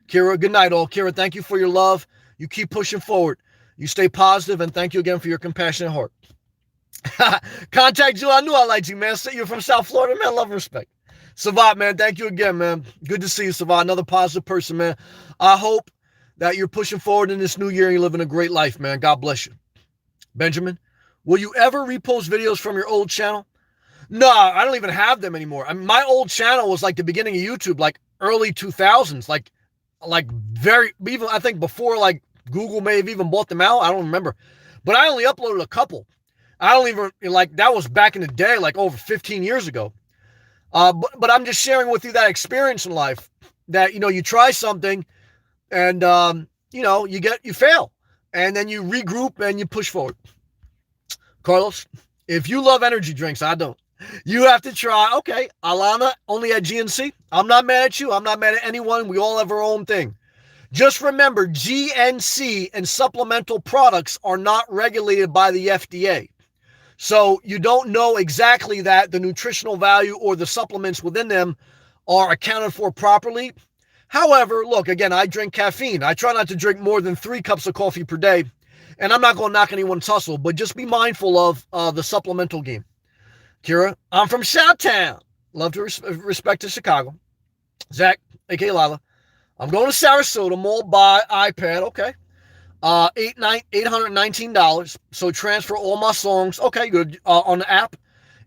Kira, good night all. Kira, thank you for your love. You keep pushing forward. You stay positive, and thank you again for your compassionate heart. Contact you. I knew I liked you, man. You're from South Florida, man. Love and respect. Savat, man, thank you again, man. Good to see you, Savat. Another positive person, man. I hope that you're pushing forward in this new year and you're living a great life, man. God bless you. Benjamin, will you ever repost videos from your old channel? No, I don't even have them anymore. I mean, my old channel was like the beginning of YouTube, like early 2000s, like very, even I think before like Google may have even bought them out. I don't remember, but I only uploaded a couple. I don't even like, that was back in the day, like over 15 years ago. But I'm just sharing with you that experience in life that, you try something and, you fail and then you regroup and you push forward. Carlos, if you love energy drinks, I don't. You have to try. Okay, Alana, only at GNC. I'm not mad at you. I'm not mad at anyone. We all have our own thing. Just remember, GNC and supplemental products are not regulated by the FDA. So you don't know exactly that the nutritional value or the supplements within them are accounted for properly. However, look, again, I drink caffeine. I try not to drink more than 3 cups of coffee per day. And I'm not going to knock anyone's hustle, but just be mindful of the supplemental game. Kira, I'm from Southtown. Love to respect to Chicago. Zach, a.k.a. Lila. I'm going to Sarasota Mall, buy iPad. Okay. $819. So transfer all my songs. Okay, good. On the app.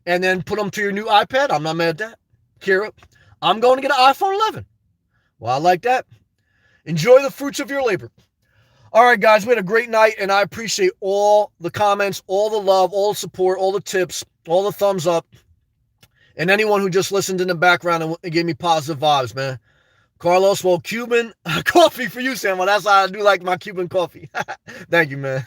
And then put them to your new iPad. I'm not mad at that. Kira, I'm going to get an iPhone 11. Well, I like that. Enjoy the fruits of your labor. All right, guys, we had a great night, and I appreciate all the comments, all the love, all the support, all the tips, all the thumbs up, and anyone who just listened in the background and gave me positive vibes, man. Carlos, well, Cuban coffee for you, Sam. Well, that's how I do like my Cuban coffee. Thank you, man.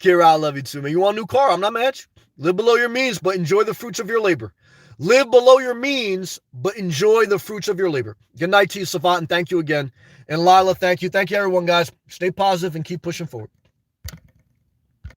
Kira, I love you too, man. You want a new car? I'm not mad. Live below your means, but enjoy the fruits of your labor. Live below your means, but enjoy the fruits of your labor. Good night to you, Savant, and thank you again. And Lila, thank you. Thank you, everyone, guys. Stay positive and keep pushing forward.